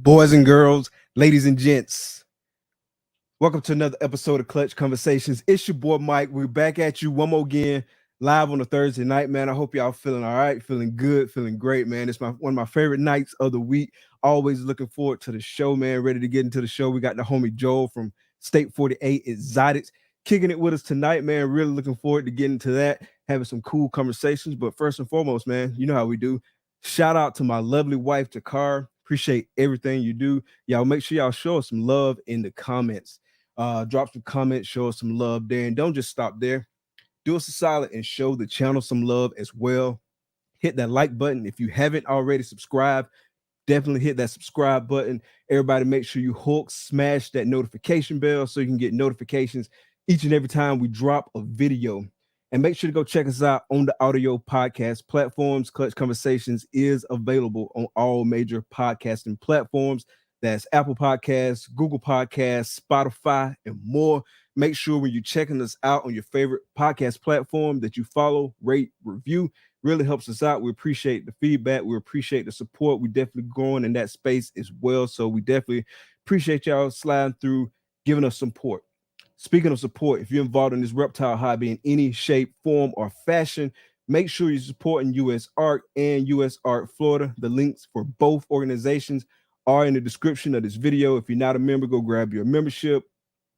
Boys and girls, ladies and gents, welcome to another episode of Clutch Conversations. It's your boy Mike. We're back at you one more again, live on a Thursday night, man. I hope y'all feeling all right, feeling good, feeling great, man. It's one of my favorite nights of the week. Always looking forward to the show, man. Ready to get into the show. We got the homie Joel from State 48 Xotics kicking it with us tonight, man. Really looking forward to getting to that, having some cool conversations. But first and foremost, man, you know how we do. Shout out to my lovely wife, Takar. Appreciate everything you do. Y'all make sure y'all show us some love in the comments. Drop some comments, show us some love there. And don't just stop there. Do us a solid and show the channel some love as well. Hit that like button. If you haven't already subscribed, definitely hit that subscribe button. Everybody make sure you smash that notification bell so you can get notifications each and every time we drop a video. And make sure to go check us out on the audio podcast platforms. Clutch Conversations is available on all major podcasting platforms. That's Apple Podcasts, Google Podcasts, Spotify, and more. Make sure when you're checking us out on your favorite podcast platform that you follow, rate, review. Really helps us out. We appreciate the feedback. We appreciate the support. We're definitely growing in that space as well. So we definitely appreciate y'all sliding through, giving us support. Speaking of support, if you're involved in this reptile hobby in any shape, form, or fashion, make sure you're supporting US Art and US Art Florida. The links for both organizations are in the description of this video. If you're not a member, go grab your membership.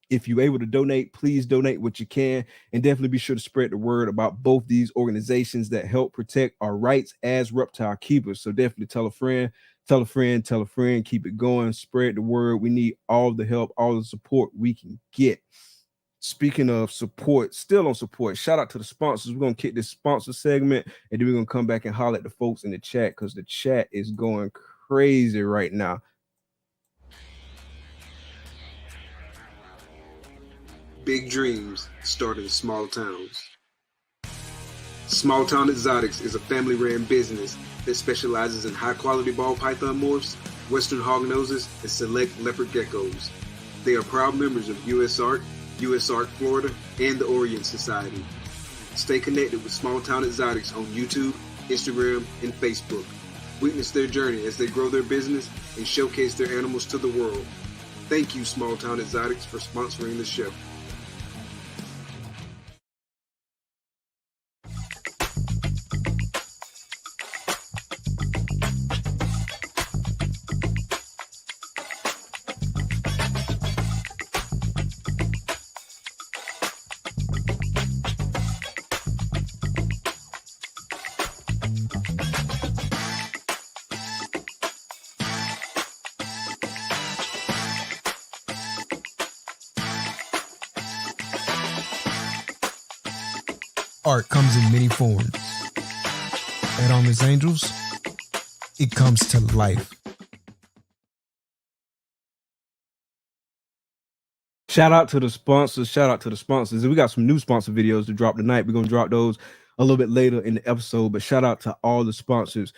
If you're able to donate, please donate what you can, and definitely be sure to spread the word about both these organizations that help protect our rights as reptile keepers. So definitely tell a friend, tell a friend, tell a friend, keep it going, spread the word. We need all the help, all the support we can get. Speaking of support, still on support, shout out to the sponsors. We're going to kick this sponsor segment, and then we're going to come back and holler at the folks in the chat because the chat is going crazy right now. Big dreams start in small towns. Small Town Xotics is a family-ran business that specializes in high-quality ball python morphs, western hognoses, and select leopard geckos. They are proud members of US Art, US Art Florida, and the Orient Society. Stay connected with Small Town Xotics on YouTube, Instagram, and Facebook. Witness their journey as they grow their business and showcase their animals to the world. Thank you, Small Town Xotics, for sponsoring the show. Art comes in many forms. At Armless Angels, it comes to life. Shout out to the sponsors. Shout out to the sponsors. And we got some new sponsor videos to drop tonight. We're going to drop those a little bit later in the episode. But shout out to all the sponsors.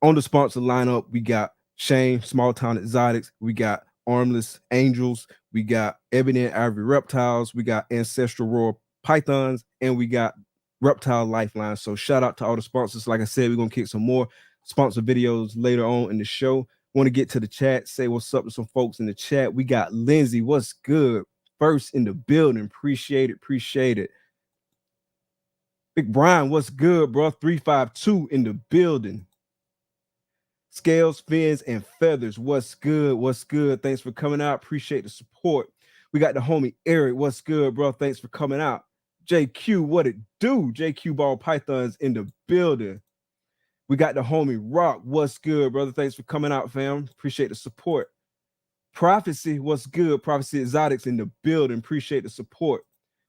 On the sponsor lineup, we got Shane, Small Town Xotics. We got Armless Angels. We got Ebony and Ivory Reptiles. We got Ancestral Royal Pythons. And we got Reptile Lifeline. So shout out to all the sponsors. Like I said, we're going to kick some more sponsor videos later on in the show. Want to get to the chat, say what's up to some folks in the chat. We got Lindsay. What's good? First in the building. Appreciate it. Appreciate it. Big Brian, what's good, bro? 352 in the building. Scales, fins, and feathers. What's good? What's good? Thanks for coming out. Appreciate the support. We got the homie Eric. What's good, bro? Thanks for coming out. JQ, what it do? JQ Ball Pythons in the building. We got the homie Rock. What's good, brother? Thanks for coming out, fam. Appreciate the support. Prophecy, what's good? Prophecy Xotics in the building. Appreciate the support.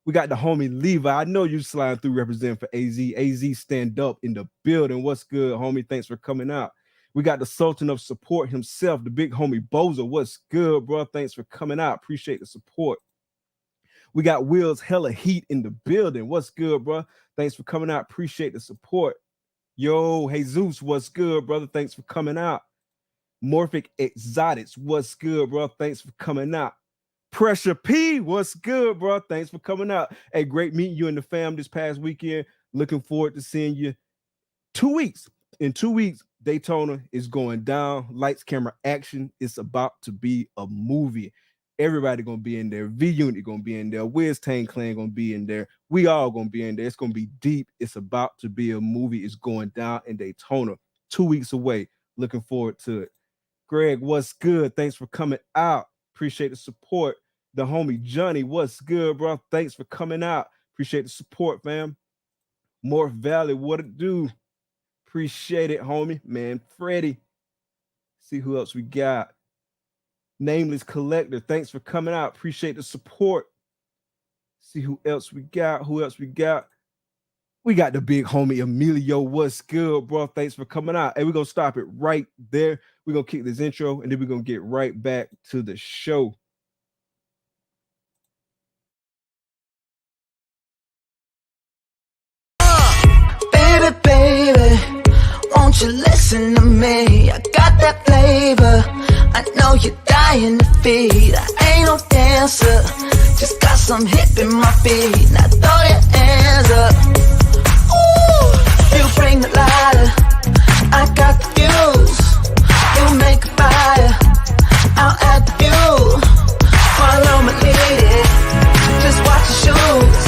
We got the homie Levi. I know you sliding through representing for AZ. AZ stand up in the building. What's good, homie? Thanks for coming out. We got the Sultan of Support himself, the big homie Boza. What's good, bro? Thanks for coming out. Appreciate the support. We got Will's Hella Heat in the building. What's good, bro? Thanks for coming out. Appreciate the support. Yo, Jesus, what's good, brother? Thanks for coming out. Morphic Xotics, what's good, bro? Thanks for coming out. Pressure P, what's good, bro? Thanks for coming out. Hey, great meeting you and the fam this past weekend. Looking forward to seeing you 2 weeks. In 2 weeks, Daytona is going down. Lights, camera, action. It's about to be a movie. Everybody gonna be in there. V-Unit gonna be in there. Wiz Tang Clan gonna be in there. We all gonna be in there. It's gonna be deep. It's about to be a movie. It's going down in Daytona. 2 weeks away. Looking forward to it. Greg, what's good? Thanks for coming out. Appreciate the support. The homie Johnny, what's good, bro? Thanks for coming out. Appreciate the support, fam. Morph Valley, what it do? Appreciate it, homie. Man, Freddie. See who else we got. Nameless Collector, thanks for coming out. Appreciate the support. See who else we got. Who else we got? We got the big homie Emilio. What's good, bro? Thanks for coming out. And we're going to stop it right there. We're going to kick this intro, and then we're going to get right back to the show. Baby, won't you listen to me? I got that flavor. I know you're dying to feed. I ain't no dancer, just got some hip in my feet. Now throw your hands up. Ooh, you bring the lighter, I got the fuse. You make a fire, I'll add the fuel. Follow my lead, just watch your shoes.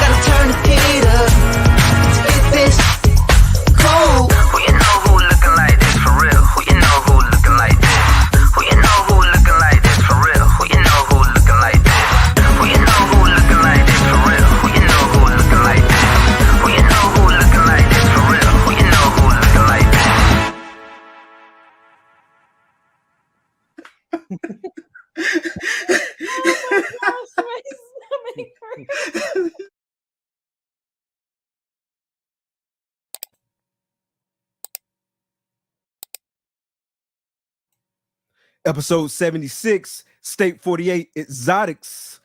Gotta turn the heat up to get this cool. Who you know who looking like this for real? Who you know who looking like this? Who you know who looking like this for real? Who you know who looking like this? Who you know who looking like this for real? Who you know who looking like this? Who you know who looking like this for real? Who you know who looking like this? Episode 76, State 48, Xotics.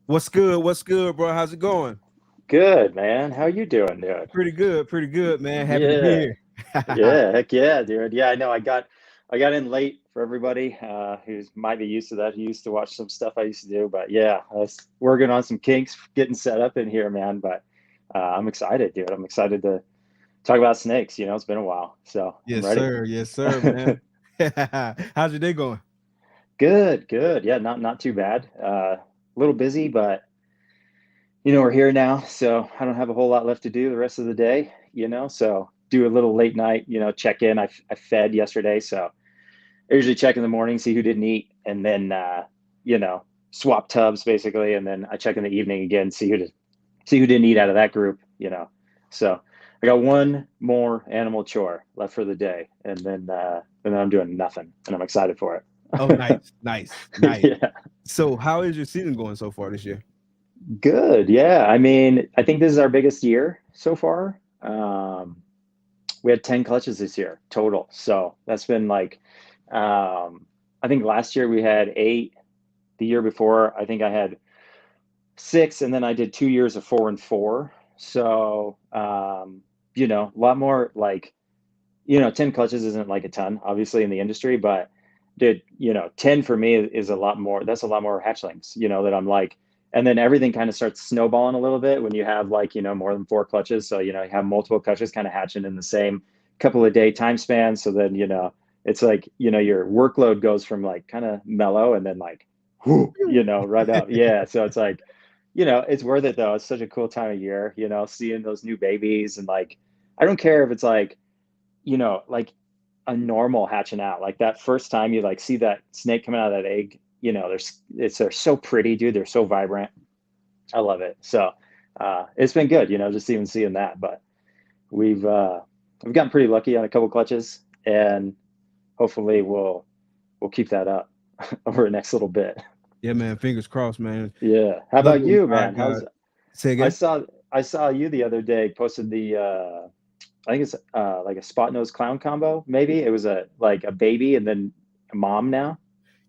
What's good? What's good, bro? How's it going? Good, man. How you doing, dude? Pretty good, man. Happy to be here. Yeah, heck yeah, dude. Yeah, I know. I got in late for everybody who might be used to that. Who used to watch some stuff I used to do, but yeah, I was working on some kinks, getting set up in here, man. But I'm excited, dude. I'm excited to talk about snakes. You know, it's been a while, so Yes, I'm ready. sir. Yes, sir, man. How's your day going? Good. Yeah, not too bad. A little busy, but you know, we're here now, so I don't have a whole lot left to do the rest of the day. You know, so do a little late night, you know, check in. I fed yesterday, so I usually check in the morning, see who didn't eat, and then you know, swap tubs basically, and then I check in the evening again, see who didn't eat out of that group, you know. So I got one more animal chore left for the day, and then I'm doing nothing, and I'm excited for it. Oh, nice. Yeah. So how is your season going so far this year? Good. Yeah. I mean, I think this is our biggest year so far. We had 10 clutches this year total. So that's been like, I think last year we had 8. The year before, I think I had 6, and then I did 2 years of 4 and 4. So, you know, a lot more like, you know, 10 clutches isn't like a ton, obviously, in the industry, but dude, you know, 10 for me is a lot more. That's a lot more hatchlings, you know, that I'm like, and then everything kind of starts snowballing a little bit when you have like, you know, more than 4 clutches. So, you know, you have multiple clutches kind of hatching in the same couple of day time span. So then, you know, it's like, you know, your workload goes from like kind of mellow and then like, whoo, you know, right up. Yeah. So it's like, you know, it's worth it though. It's such a cool time of year, you know, seeing those new babies. And like, I don't care if it's like, you know, like a normal hatching out, like that first time you like see that snake coming out of that egg, you know, they're so pretty, dude. They're so vibrant. I love it. So it's been good, you know, just even seeing that. But we've gotten pretty lucky on a couple clutches, and hopefully we'll keep that up over the next little bit. Yeah, man. Fingers crossed, man. Yeah. How about you, man? Say again? I saw you the other day posted the I think it's like a spot nose clown combo. Maybe it was a baby and then a mom now.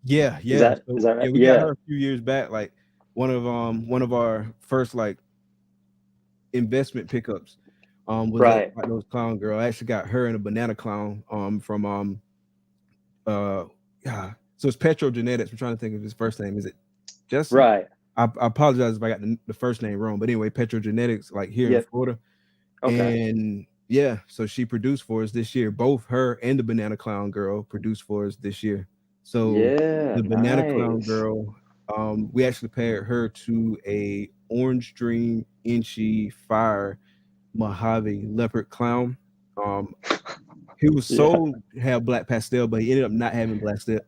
Yeah, Is yeah. that So, is that right? yeah, we got Yeah. her a few years back. Like one of our first like investment pickups was that Right. White Nose Clown girl. I actually got her and a banana clown from yeah. So it's Petro Genetics. I'm trying to think of his first name. Is it Jesse? Right. I apologize if I got the first name wrong, but anyway, Petro Genetics, like here in Yep. Florida. Okay. And yeah, so she produced for us this year. Both her and the banana clown girl produced for us this year. So Yeah. the banana clown Nice. girl, we actually paired her to a orange dream inchy fire Mojave leopard clown. He was Yeah. sold to have black pastel, but he ended up not having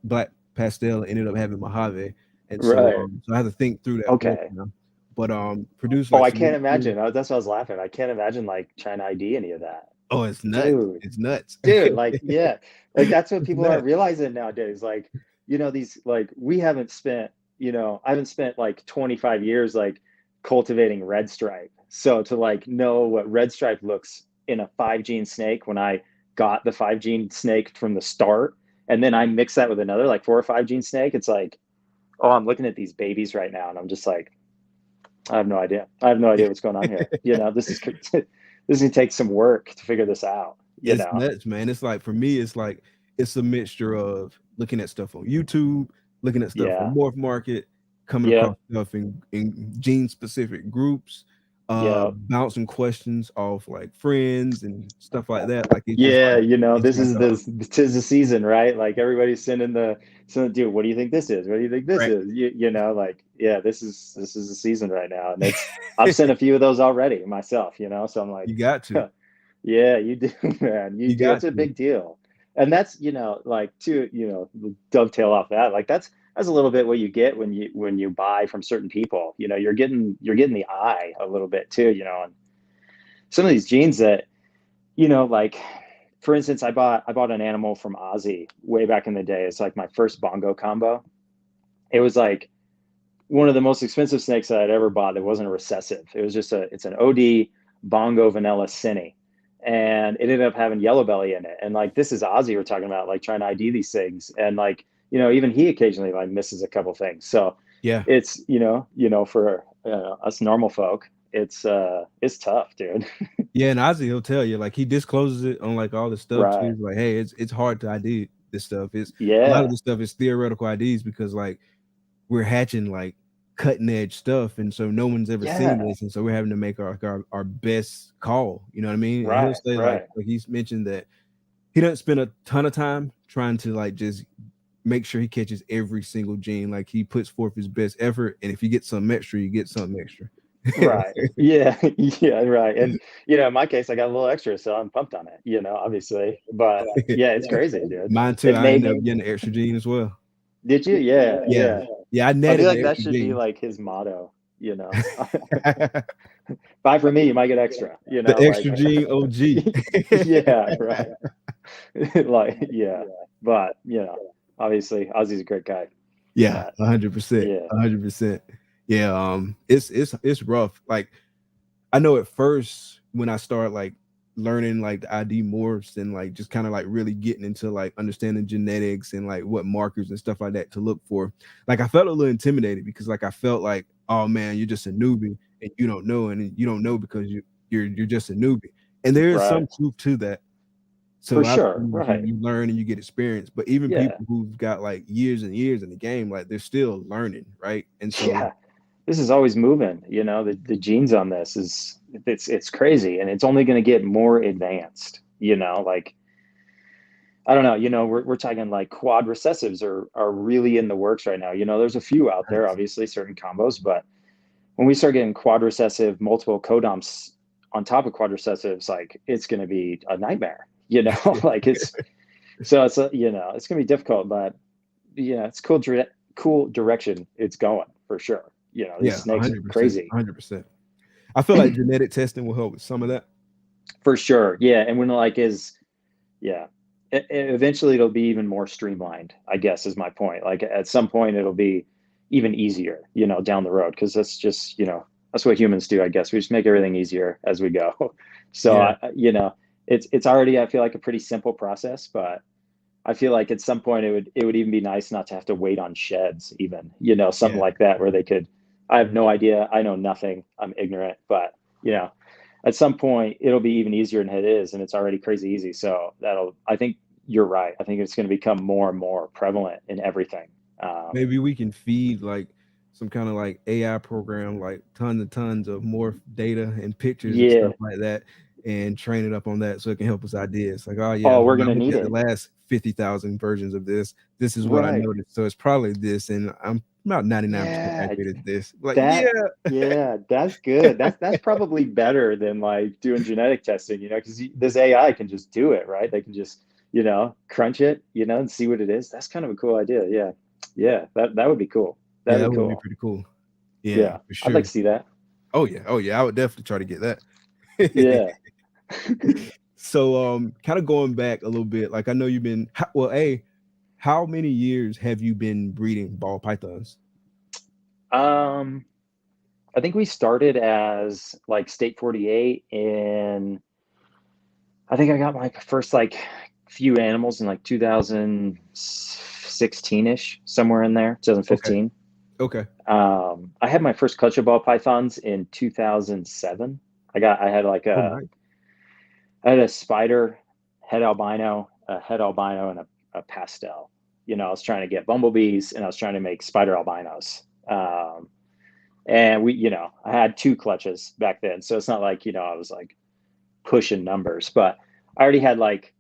black pastel and ended up having Mojave. And so Right. so I had to think through that whole Okay. time. But produced Oh, like I some can't really cool. imagine. That's why I was laughing. I can't imagine like trying to ID any of that. Oh, it's nuts. Dude. It's nuts. Dude, like, yeah. Like that's what It's people aren't nuts. realizing nowadays. Like, these like we haven't spent, I haven't spent like 25 years like cultivating red stripe. So to like know what red stripe looks in a 5 gene snake when I got the 5 gene snake from the start, and then I mix that with another like 4 or 5 gene snake, it's like, oh, I'm looking at these babies right now, and I'm just like, I have no idea. I have no idea what's going on here. This is this is gonna take some work to figure this out. It's nuts, man. It's like for me, it's like it's a mixture of looking at stuff on YouTube, looking at stuff Yeah. on Morph Market, coming Yeah. across stuff in gene specific groups, Yeah. bouncing questions off like friends and stuff like that. Like it's just Yeah, like it's this like is tis the season, right? Like everybody's sending dude, what do you think this is? What do you think this right. is? Like, yeah, this is the season right now. And I've sent a few of those already myself, so I'm like, You got to. yeah, you do, man. You You do. It's got a to. big deal. And that's, like to, dovetail off that, like that's a little bit what you get when you buy from certain people. You're getting the eye a little bit too, and some of these genes that, like for instance, I bought an animal from Ozzy way back in the day. It's like my first bongo combo. It was like one of the most expensive snakes that I'd ever bought that wasn't a recessive. It was just it's an OD bongo vanilla cine. And it ended up having yellow belly in it. And like, this is Ozzy we're talking about, like trying to ID these things. And like, even he occasionally like misses a couple things. So Yeah. it's, for us normal folk, it's tough, dude. Yeah, and Ozzy, he'll tell you, like he discloses it on like all the stuff too. Right. He's like, hey, it's hard to ID this stuff. It's a lot of Yeah. this stuff is theoretical IDs because like we're hatching like cutting edge stuff, and so no one's ever seen Yeah. this, and so we're having to make our best call. You know what I mean? And he'll Right. say like Right. he's mentioned that he doesn't spend a ton of time trying to like just make sure he catches every single gene. Like he puts forth his best effort, and if you get something extra, you get something extra. Right. Yeah. Yeah. Right. And, in my case, I got a little extra, so I'm pumped on it, obviously. But yeah, it's crazy, dude. Mine too. It I made ended me. up getting the extra gene as well. Did you? Yeah. Yeah. Yeah. Yeah, I I netted feel like the that extra should be gene. like his motto, Buy for me, you might get extra, The extra like, gene OG. yeah, right. Like, yeah. But, obviously Ozzy's a great guy. Yeah, 100%. Yeah. 100%. Yeah, it's rough. Like I know at first when I started like learning like the ID morphs and like just kind of like really getting into like understanding genetics and like what markers and stuff like that to look for, like I felt a little intimidated because like I felt like, oh man, you're just a newbie and you don't know, and you don't know because you're just a newbie, and there is some Right. truth to that. So For I sure. believe Right. you learn and you get experience, but even Yeah. people who've got like years and years in the game, like they're still learning, right? And so Yeah. This is always moving, the genes on this it's crazy, and it's only going to get more advanced, like, I don't know, we're talking like quad recessives are really in the works right now. There's a few out there, obviously certain combos, but when we start getting quad recessive, multiple codoms on top of quad recessives, like it's going to be a nightmare, like it's it's going to be difficult, but it's cool direction it's going for sure. These yeah, snakes are 100%, crazy 100%. I feel like genetic testing will help with some of that. for sure. Yeah. And when eventually it'll be even more streamlined, I guess is my point. Like at some point it'll be even easier, down the road. Cause that's just, that's what humans do. I guess we just make everything easier as we go. So, Yeah. it's already, I feel like, a pretty simple process, but I feel like at some point it would even be nice not to have to wait on sheds, even, you know, something Yeah. like that, where they could, I have no idea, I know nothing, I'm ignorant, but you know, at some point it'll be even easier than it is, and it's already crazy easy. So I think you're right. I think it's going to become more and more prevalent in everything. Maybe we can feed like some kind of like AI program, like tons and tons of morph data and pictures and Yeah. stuff like that, and train it up on that so it can help us ideas. Like, oh yeah, Oh, we're when I going to looked need at the it. last 50,000 versions of this, this is what I Right. noticed. So it's probably this, and I'm about 99% Yeah. accurate at this. Like, That, yeah, yeah, that's good. That's probably better than like doing genetic testing, you know, because this AI can just do it, right? They can just, you know, crunch it, you know, and see what it is. That's kind of a cool idea. Yeah. Yeah. That would be cool. yeah, That'd that be would be cool. pretty cool. Yeah, Yeah. for I'd like sure. to see that. Oh yeah, I would definitely try to get that. Yeah. So kind of going back a little bit, like I know you've been how many years have you been breeding ball pythons? Um, I think we started as like State 48 in, I think I got my first like few animals in like 2016-ish, somewhere in there, Okay. 2015. Okay. I had my first clutch of ball pythons in 2007. I had like Oh, nice. I had a spider, head albino, and a pastel. You know, I was trying to get bumblebees and I was trying to make spider albinos. And you know, I had 2 clutches back then. So it's not like, you know, I was like pushing numbers, but I already had like,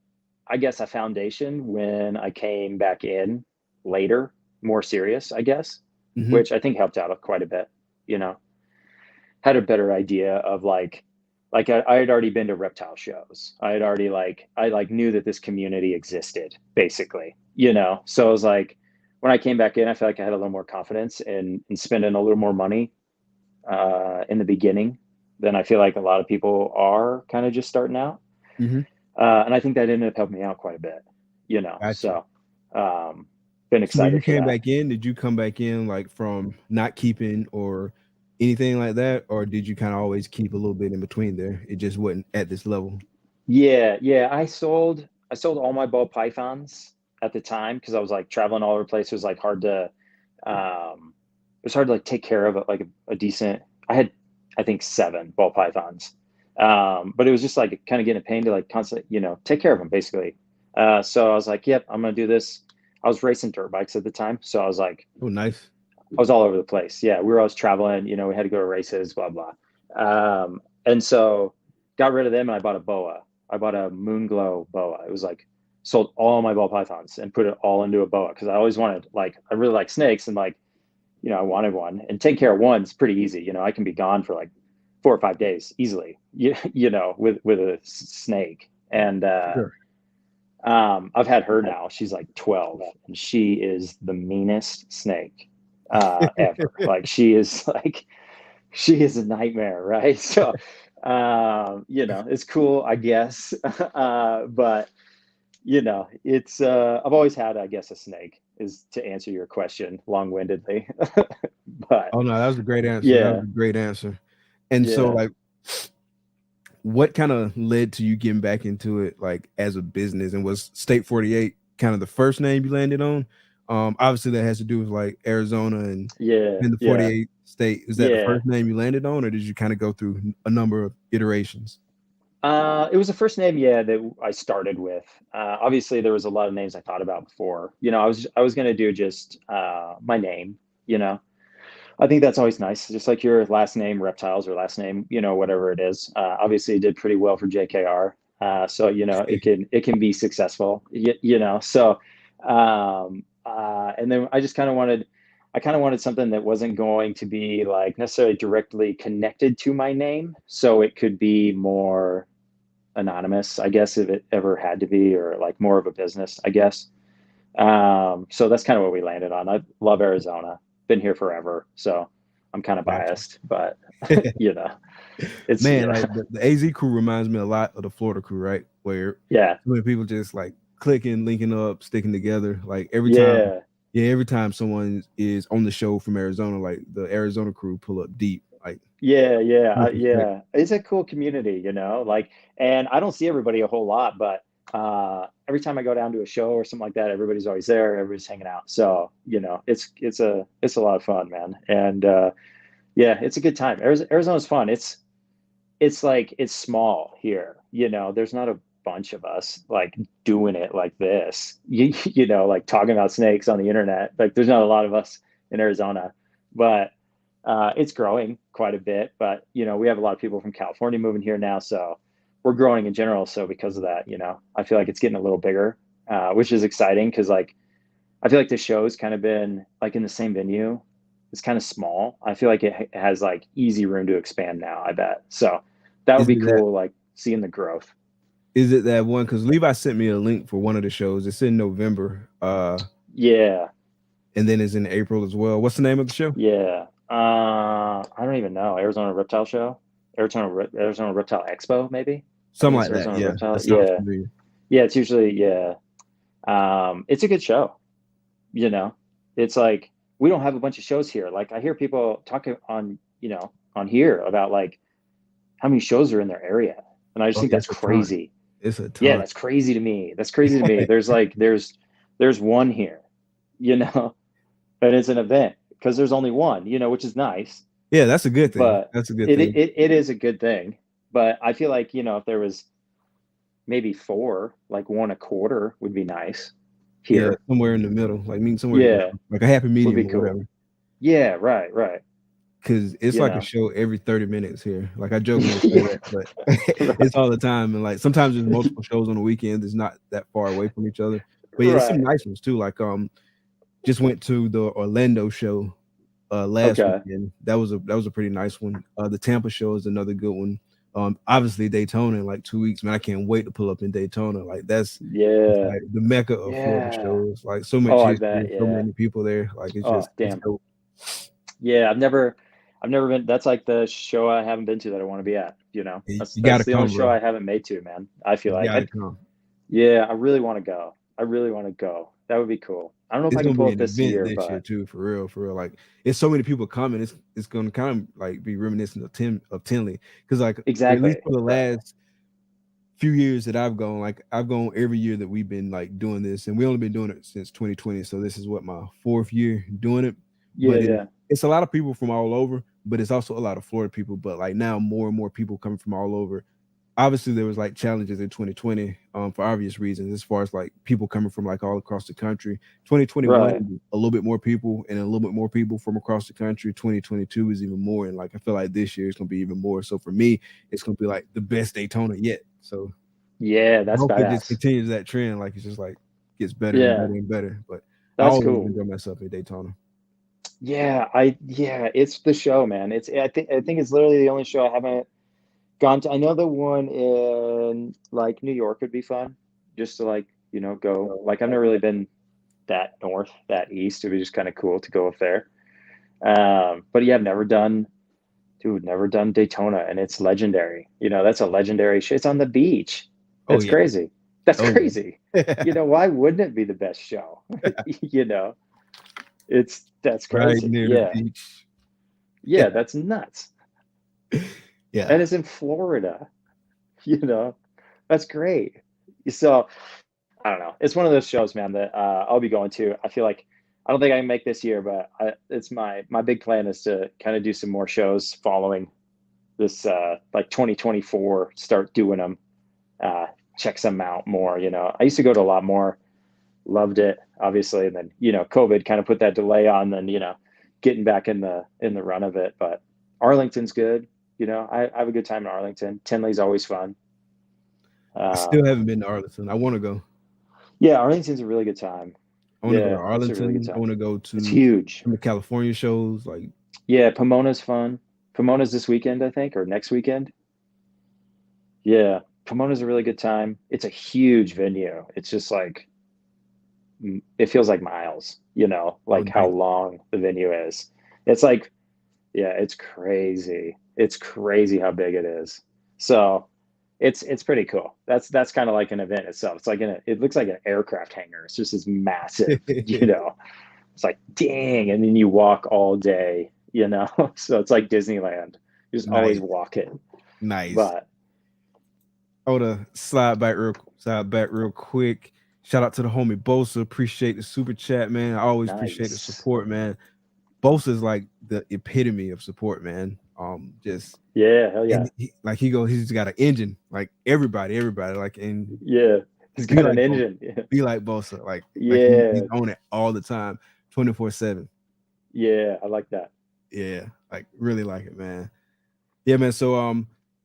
I guess, a foundation when I came back in later, more serious, I guess, Hmm. which I think helped out quite a bit, you know, had a better idea of I had already been to reptile shows. I had already I like knew that this community existed, basically, you know. So I was like, when I came back in, I felt like I had a little more confidence in spending a little more money in the beginning than I feel like a lot of people are kind of just starting out. Hmm. And I think that ended up helping me out quite a bit, you know. Gotcha. So been So when you excited for came that. back in, did you come back in like from not keeping or anything like that, or did you kind of always keep a little bit in between there? It just wasn't at this level. Yeah. I sold all my ball pythons at the time because I was like traveling all over the place. It was like hard to it was hard to like take care of like a decent. I had, I think, 7 ball pythons, but it was just like kind of getting a pain to like constantly, you know, take care of them basically. So I was like, yep, I'm gonna do this. I was racing dirt bikes at the time, so I was like, Oh, nice. I was all over the place. Yeah, we were always traveling. You know, we had to go to races, blah blah. And so got rid of them, and I bought a boa. I bought a Moonglow boa. It was like sold all my ball pythons and put it all into a boa because I always wanted, like, I really like snakes, and like, you know, I wanted one. And taking care of one's pretty easy. You know, I can be gone for like 4 or 5 days easily. You know, with a snake. And Sure. I've had her now. She's like 12, and she is the meanest snake ever. Like she is a nightmare, right? So, you know, it's cool, I guess. But you know, it's I've always had, I guess, a snake, is to answer your question long-windedly. But Oh no, that was a great answer. That was yeah, a great answer. And so, yeah. like, what kind of led to you getting back into it, like as a business? And was State 48 kind of the first name you landed on? Obviously that has to do with like Arizona and Yeah, in the yeah, 48 state. Is that the yeah. first name you landed on, or did you kind of go through a number of iterations? It was the first name, yeah, that I started with. Obviously, there was a lot of names I thought about before. You know, I was gonna do just my name. You know, I think that's always nice, just like your last name, Reptiles, or last name, you know, whatever it is. Obviously, it did pretty well for JKR, so you know it can be successful. You know, so and then I kind of wanted something that wasn't going to be like necessarily directly connected to my name, so it could be more anonymous, I guess, if it ever had to be, or like more of a business, I guess. So that's kind of what we landed on. I love Arizona, been here forever, so I'm kind of Gotcha. biased, but you know, it's Man, yeah, like the AZ crew reminds me a lot of the Florida crew, right? Where yeah, when people just like clicking, linking up, sticking together. Like every time, yeah, yeah, every time someone is on the show from Arizona, like the Arizona crew pull up deep. Like, Yeah, yeah, much respect. yeah. It's a cool community, you know, like, and I don't see everybody a whole lot, but every time I go down to a show or something like that, everybody's always there, everybody's hanging out. So, you know, it's a lot of fun, man. And yeah, it's a good time. Arizona's fun. It's like it's small here, you know. There's not a bunch of us like doing it like this. You know, like talking about snakes on the internet. Like there's not a lot of us in Arizona, but it's growing quite a bit. But you know, we have a lot of people from California moving here now, so we're growing in general. So because of that, you know, I feel like it's getting a little bigger, which is exciting because like I feel like the show's kind of been like in the same venue. It's kind of small. I feel like it has like easy room to expand now, I bet. So that would Is be it that? cool, like seeing the growth. Is it that one? Because Levi sent me a link for one of the shows. It's in November. Yeah, And then it's in April as well. What's the name of the show? yeah. I don't even know. Arizona Reptile Show, Arizona Reptile Expo, maybe. I think Something it's like that. Arizona Yeah, Reptile. that sounds Yeah, familiar. yeah. It's usually yeah. It's a good show. You know, it's like we don't have a bunch of shows here. Like I hear people talking on on here about like how many shows are in their area, and I just Oh, think yeah, that's it's a ton. crazy. It's a Yeah, ton. that's crazy to me. That's crazy to me. There's like there's one here, you know, and it's an event because there's only one, you know, which is nice, Yeah, that's a good thing. but That's a good thing. it is a good thing. But I feel like, you know, if there was maybe four, like one a quarter would be nice Yeah, here. somewhere in the middle, like meeting somewhere in the Yeah, middle, like a happy would medium be or cool. whatever. Yeah, right, right. Because it's You like a know, show every 30 minutes here. Like I jokingly say yeah, that, but right, it's all the time. And like sometimes there's multiple shows on the weekend. It's not that far away from each other. But yeah, it's some right. nice ones too. Like just went to the Orlando show last Okay. weekend. That was a pretty nice one. The Tampa show is another good one. Obviously Daytona in like 2 weeks, man. I can't wait to pull up in Daytona. Like it's Yeah, like the mecca of Florida yeah. shows. Like so much Oh, I history, bet. so Yeah. many people there. Like Oh, it's damn. dope. Yeah, I've never been. That's like the show I haven't been to that I want to be at. You know, You that's gotta the only come, show bro. I haven't made to, man. I feel You like gotta come. yeah, I really want to go. I really want to go. That would be cool. I don't know if It's I can gonna pull be it an this event year, this year but too, for real, for real. Like it's so many people coming. It's gonna kind of like be reminiscent of Tinley, because like at least exactly. for the Right. last few years that I've gone, like I've gone every year that we've been like doing this, and we only been doing it since 2020. So this is what my fourth year doing it. Yeah, But yeah. it's a lot of people from all over, but it's also a lot of Florida people. But like now, more and more people coming from all over. Obviously, there was like challenges in 2020 for obvious reasons, as far as like people coming from like all across the country. 2021 Right. a little bit more people and a little bit more people from across the country. 2022 is even more, and like I feel like this year is gonna be even more. So for me, it's gonna be like the best Daytona yet. So Yeah, I that's hope it just badass. continues that trend. Like it's just like gets better and Yeah, better and better. But I that's always cool. enjoy myself at Daytona. Yeah, it's the show, man. I think it's literally the only show I haven't gone to. I know the one in like New York would be fun, just to like, you know, go. Like I've never really been that north, that east. It would be just kind of cool to go up there. But yeah, I've never done Daytona, and it's legendary. You know, that's a legendary show. It's on the beach. Oh That's yeah. crazy. That's Oh crazy. yeah. You know, why wouldn't it be the best show? You know, that's Right crazy. near the Yeah. beach. Yeah, that's nuts. And Yeah. it's in Florida, you know. That's great. So I don't know. It's one of those shows, man, that I'll be going to. I feel like I don't think I can make this year, but it's my big plan is to kind of do some more shows following this like 2024. Start doing them, check some out more. You know, I used to go to a lot more, loved it, obviously, and then you know, COVID kind of put that delay on. Then you know, getting back in the run of it. But Arlington's good. You know, I have a good time in Arlington. Tinley's always fun. I still Um, haven't been to Arlington. I want to go. yeah, Arlington's a really good time. I want to go to Yeah, it's a really good Arlington. I time. want to go It's to huge. some of the California shows. Like, Yeah, Pomona's fun. Pomona's this weekend, I think, or next weekend. Yeah, Pomona's a really good time. It's a huge venue. It's just like it feels like miles, you know, oh, like how nice. long the venue is. It's like, yeah, it's crazy. It's crazy how big it is. So it's pretty cool. That's kind of like an event itself. It's like it looks like an aircraft hangar. It's just as massive, you know. It's like, dang, and then you walk all day, you know? So it's like Disneyland. You just always Nice. walk it. Nice. But I want to slide back real quick. Shout out to the homie Bosa. Appreciate the super chat, man. I always appreciate the nice. support, man. Bosa is like the epitome of support, man. Just Yeah, hell yeah. and he's got an engine, like everybody, like, and Yeah. He's got an engine. Yeah. Be like Bosa, like Yeah. he's on it all the time, 24/7. Yeah, I like that. Yeah, like really like it, man. Yeah, man. So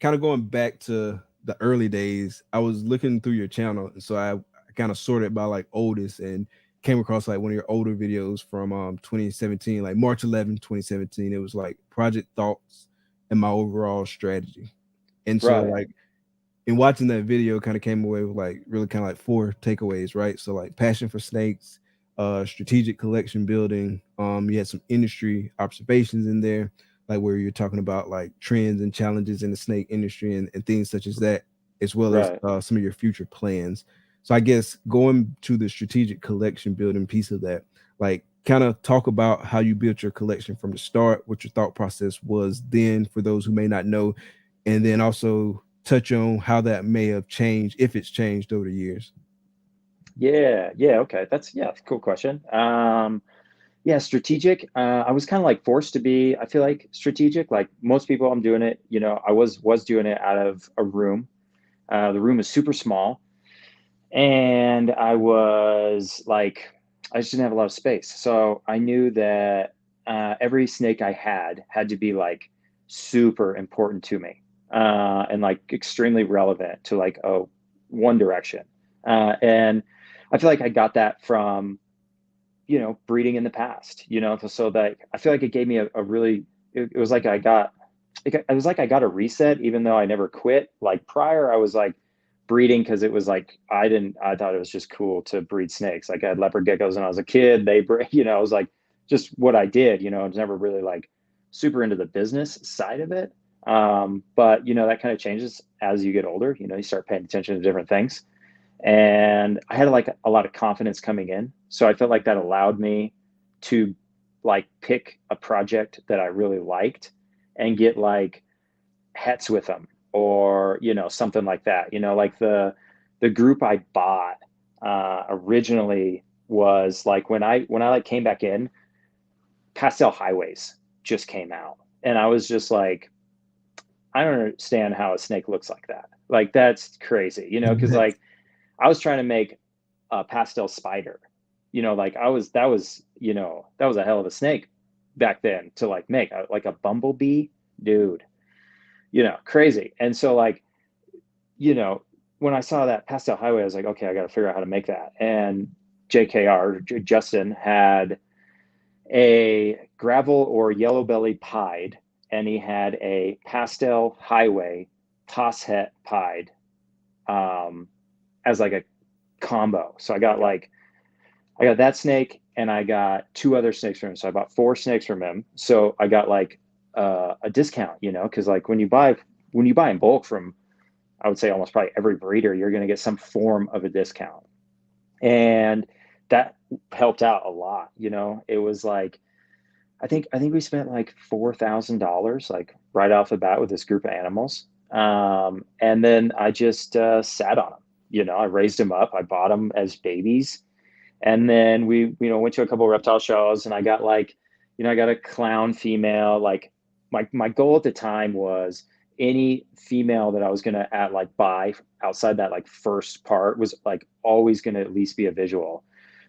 kind of going back to the early days, I was looking through your channel, and so I kind of sorted by like oldest and came across like one of your older videos from 2017, like March 11, 2017. It was like project thoughts and my overall strategy. And so like in watching that video, kind of came away with like really kind of like 4 takeaways, right? So like passion for snakes, strategic collection building. You had some industry observations in there, like where you're talking about like trends and challenges in the snake industry and things such as that, as well as some of your future plans. So I guess going to the strategic collection building piece of that, like kind of talk about how you built your collection from the start, what your thought process was then for those who may not know, and then also touch on how that may have changed, if it's changed over the years. Yeah, okay. That's cool question. Strategic. I was kind of like forced to be, I feel like, strategic. Like most people, I'm doing it, you know, I was doing it out of a room. The room is super small. And I was like, I just didn't have a lot of space. So I knew that every snake I had to be like super important to me and like extremely relevant to like one direction. And I feel like I got that from, you know, breeding in the past, you know, so that I feel like it gave me a really, it was like I got a reset, even though I never quit. Like prior, I was like, breeding because it was like I thought it was just cool to breed snakes. Like I had leopard geckos when I was a kid. They, you know, it was like just what I did. You know, I was never really like super into the business side of it. But you know, that kind of changes as you get older. You know, you start paying attention to different things. And I had like a lot of confidence coming in, so I felt like that allowed me to like pick a project that I really liked and get like hets with them, or you know, something like that. You know, like the group I bought originally was like when I like came back in, Pastel Highways just came out, and I was just like, I don't understand how a snake looks like that. Like that's crazy, you know, because like I was trying to make a pastel spider, you know, like that was a hell of a snake back then to like make like a bumblebee, dude. You know, crazy. And so like, you know, when I saw that Pastel Highway, I was like, okay, I got to figure out how to make that. And Justin had a gravel or yellow belly pied, and he had a Pastel Highway toss het pied as like a combo. So I got that snake, and I got 2 other snakes from him. So I bought 4 snakes from him. So I got like a discount, you know, because like when you buy in bulk from, I would say almost probably every breeder, you're going to get some form of a discount, and that helped out a lot. You know, it was like I think we spent like $4,000 like right off the bat with this group of animals, and then I just sat on them. You know, I raised them up, I bought them as babies, and then we went to a couple of reptile shows, and I got like, you know, I got a clown female. Like my goal at the time was any female that I was going to buy outside that like first part was like always going to at least be a visual,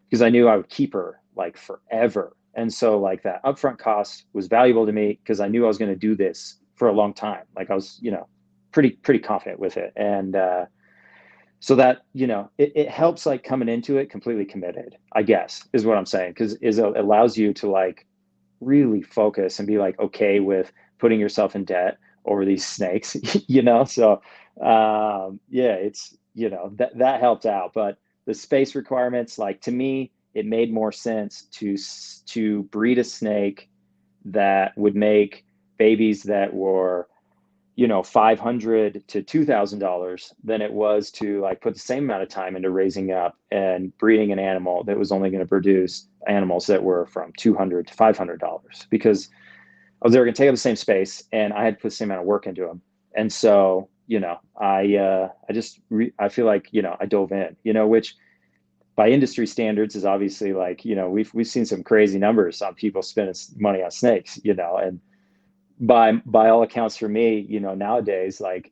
because I knew I would keep her like forever. And so like that upfront cost was valuable to me because I knew I was going to do this for a long time. Like I was, you know, pretty confident with it. And so that, you know, it helps like coming into it completely committed, I guess, is what I'm saying. Because it allows you to like really focus and be like okay with putting yourself in debt over these snakes, you know? So it's, you know, that helped out. But the space requirements, like to me, it made more sense to breed a snake that would make babies that were, you know, $500 to $2,000 than it was to like put the same amount of time into raising up and breeding an animal that was only going to produce animals that were from $200 to $500. Because they were going to take up the same space, and I had to put the same amount of work into them. And so, I feel like, I dove in, which by industry standards is obviously like, we've seen some crazy numbers on people spending money on snakes, and by all accounts for me, nowadays, like,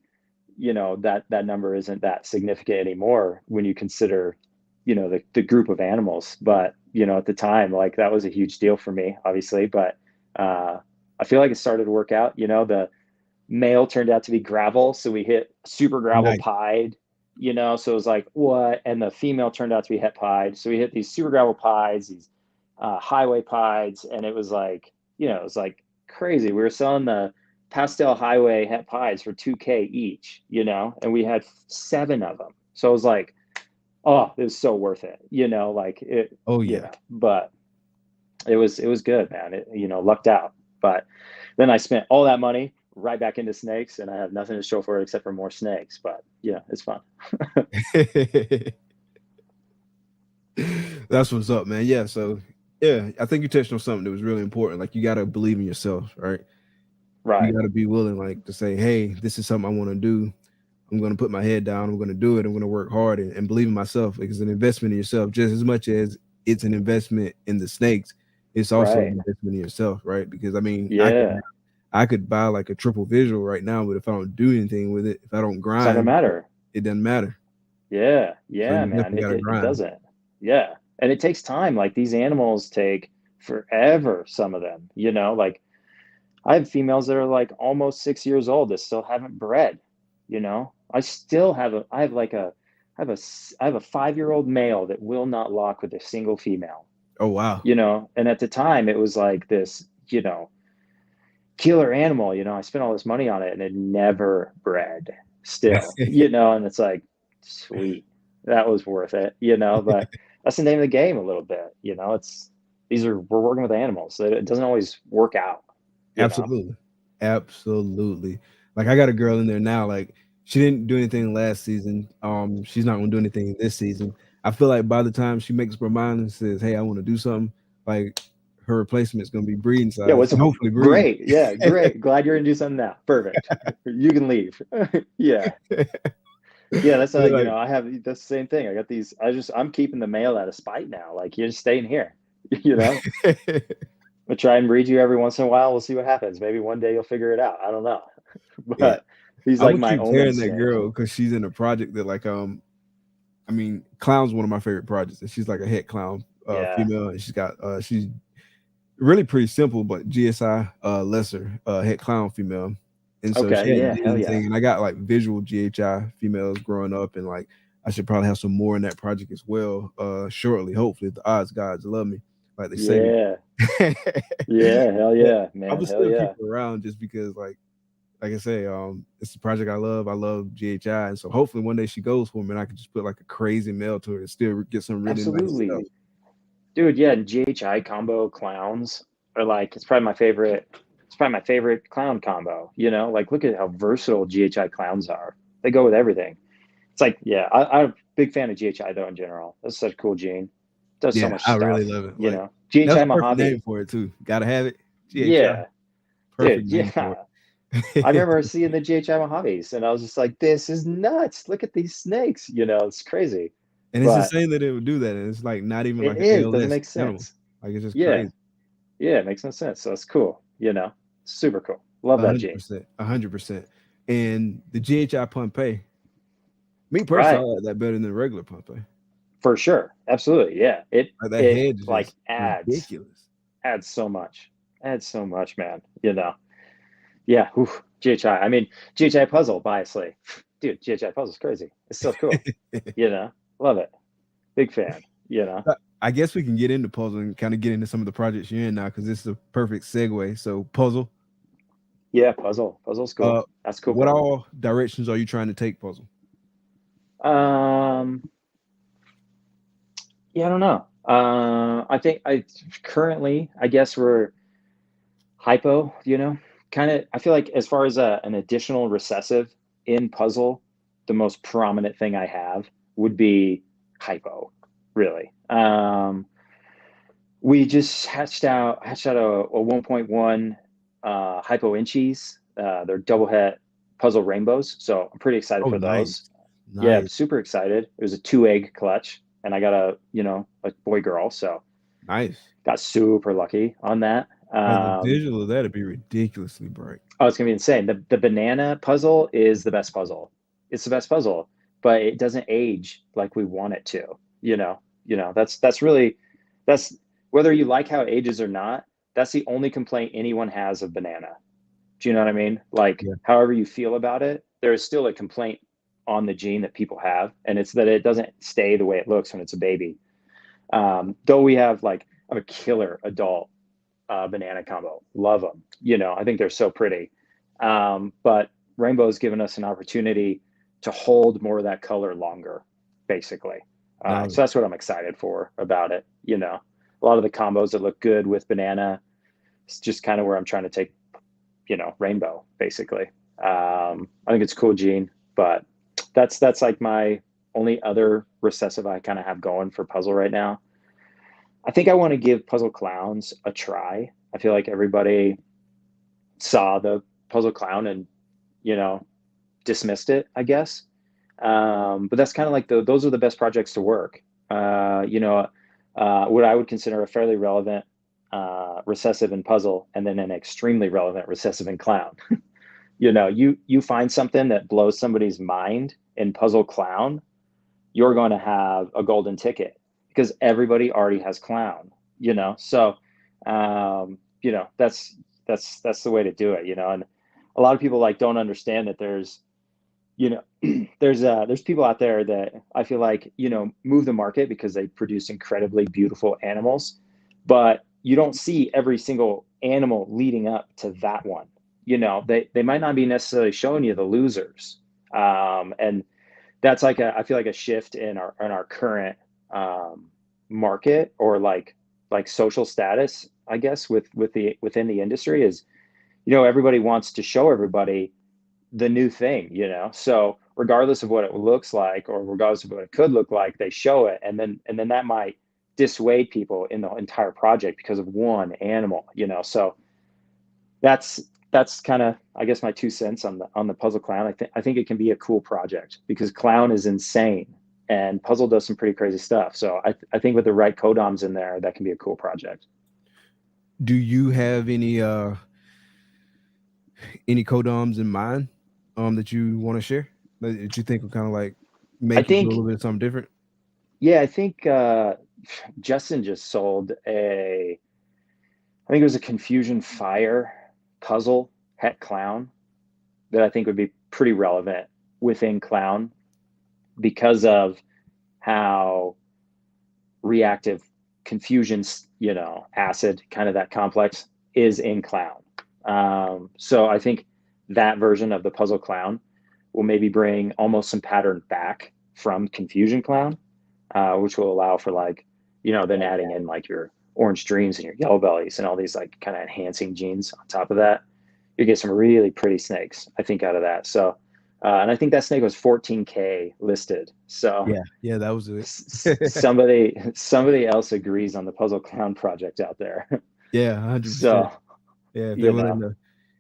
that number isn't that significant anymore when you consider, the group of animals. But, at the time, like, that was a huge deal for me, obviously. But I feel like it started to work out. The male turned out to be gravel, so we hit super gravel Nice. pied, so it was like, what? And the female turned out to be het pied, so we hit these super gravel pieds, these highway pieds, and it was like, it was like crazy. We were selling the pastel highway het pieds for $2K each, and we had 7 of them. So it was like, oh, it was so worth it, like it. Oh yeah. But it was good, man. It, lucked out. But then I spent all that money right back into snakes, and I have nothing to show for it except for more snakes. But yeah, it's fun. That's what's up, man. Yeah. So yeah, I think you touched on something that was really important. Like, you got to believe in yourself, right? Right. You got to be willing, like, to say, hey, this is something I want to do. I'm going to put my head down. I'm going to do it. I'm going to work hard and believe in myself. It's an investment in yourself just as much as it's an investment in the snakes. It's also an investment in yourself, right? Because I mean, yeah, I could buy like a triple visual right now, but if I don't do anything with it, if I don't grind, it doesn't matter. It doesn't matter. Yeah, So man. It doesn't. Yeah, and it takes time. Like, these animals take forever. Some of them, like, I have females that are like almost 6 years old that still haven't bred. I still have a 5-year-old male that will not lock with a single female. Oh wow. And at the time it was like this, killer animal. I spent all this money on it and it never bred still. And it's like, sweet, that was worth it. But that's the name of the game a little bit. We're working with animals, so it doesn't always work out. Absolutely. Like, I got a girl in there now, like, she didn't do anything last season. She's not gonna do anything this season. I feel like by the time she makes up her mind and says, hey, I want to do something, like, her replacement is gonna be breeding size. Yeah, hopefully breeding. Great. Yeah, great. Glad you're gonna do something now. Perfect. You can leave. Yeah. Yeah, that's how, like, I have that's the same thing. I got these. I'm keeping the male out of spite now. Like, you're just staying here. We'll try and breed you every once in a while. We'll see what happens. Maybe one day you'll figure it out. I don't know. But he's like my only that girl because she's in a project that, like, I mean, clown's one of my favorite projects, and she's like a het clown female, and she's got she's really pretty simple, but GSI lesser het clown female. And so she hadn't done anything. And I got like visual GHI females growing up, and like I should probably have some more in that project as well shortly. Hopefully, if the odds gods love me, like they say. Yeah, hell yeah, man. I would still keep her around just because, like I say, it's a project I love. I love GHI, and so hopefully one day she goes for me, and I can just put like a crazy male to her and still get some really nice stuff. Dude, yeah, GHI combo clowns are like, it's probably my favorite. It's probably my favorite clown combo. Like, look at how versatile GHI clowns are. They go with everything. It's like, yeah, I'm a big fan of GHI though in general. That's such a cool gene. Does so much stuff. I really love it. GHI Mojave. Name for it too. Gotta have it. GHI. Yeah. Perfect. Dude, yeah. I remember seeing the GHI Mojaves and I was just like, this is nuts. Look at these snakes. It's crazy. And it's insane that it would do that. And it's like not even like it doesn't make sense. Animal. Like, it's just crazy. Yeah, it makes no sense. So it's cool. Super cool. Love that gene. 100%. And the GHI Pompeii, me personally, I like that better than the regular Pompeii. For sure. Absolutely. Yeah. It head like adds ridiculous. Adds so much. man. Yeah. Oof, GHI. I mean, GHI puzzle, biasly. Dude, GHI puzzle is crazy. It's so cool. Love it. Big fan. I guess we can get into puzzle and kind of get into some of the projects you're in now, because this is a perfect segue. So puzzle. Yeah, puzzle. Puzzle's cool. That's cool. What all directions are you trying to take puzzle? Yeah, I don't know. I think currently, I guess we're hypo, kind of. I feel like as far as an additional recessive in puzzle, the most prominent thing I have would be hypo, really. We just hatched out a 1.1 hypo inchies. They're double het puzzle rainbows. So I'm pretty excited for those. Yeah, I'm super excited. It was a 2-egg clutch, and I got a boy girl. So Nice. got super lucky on that. The visual of that'd be ridiculously bright. Oh, it's gonna be insane. The banana puzzle is the best puzzle. It's the best puzzle, but it doesn't age like we want it to. That's whether you like how it ages or not. That's the only complaint anyone has of banana. Do you know what I mean? Like, however you feel about it, there is still a complaint on the gene that people have, and it's that it doesn't stay the way it looks when it's a baby. Though we have I'm a killer adult banana combo. Love them. I think they're so pretty. But Rainbow's given us an opportunity to hold more of that color longer, basically. So that's what I'm excited for about it. A lot of the combos that look good with banana, it's just kind of where I'm trying to take, Rainbow, basically. I think it's a cool gene, but that's like my only other recessive I kind of have going for puzzle right now. I think I want to give Puzzle Clowns a try. I feel like everybody saw the Puzzle Clown and, dismissed it, I guess. But that's kind of like those are the best projects to work. What I would consider a fairly relevant recessive in puzzle, and then an extremely relevant recessive in clown. You find something that blows somebody's mind in Puzzle Clown, you're going to have a golden ticket, because everybody already has clown, so that's the way to do it, and a lot of people don't understand that there's people out there that I feel like move the market because they produce incredibly beautiful animals, but you don't see every single animal leading up to that one. They might not be necessarily showing you the losers, and that's I feel like a shift in our current market, or like social status, I guess, within the industry is, everybody wants to show everybody the new thing, so regardless of what it looks like, or regardless of what it could look like, they show it, and then that might dissuade people in the entire project because of one animal, so that's kind of, I guess, my 2 cents on the Puzzle Clown. I think it can be a cool project because clown is insane and puzzle does some pretty crazy stuff. So I think with the right codoms in there, that can be a cool project. Do you have any codoms in mind that you want to share, that you think will kind of make you do a little bit of something different? Yeah, I think Justin just sold I think it was a Confusion Fire puzzle het clown that I think would be pretty relevant within clown because of how reactive Confusion, acid, kind of that complex, is in clown. So I think that version of the Puzzle Clown will maybe bring almost some pattern back from Confusion Clown, which will allow for then adding in your Orange Dreams and your Yellow Bellies and all these kind of enhancing genes on top of that. You get some really pretty snakes, I think, out of that. So, and I think that snake was 14K listed. So yeah, that was it. somebody else agrees on the Puzzle Clown project out there. Yeah, 100%. So, yeah, if they're willing to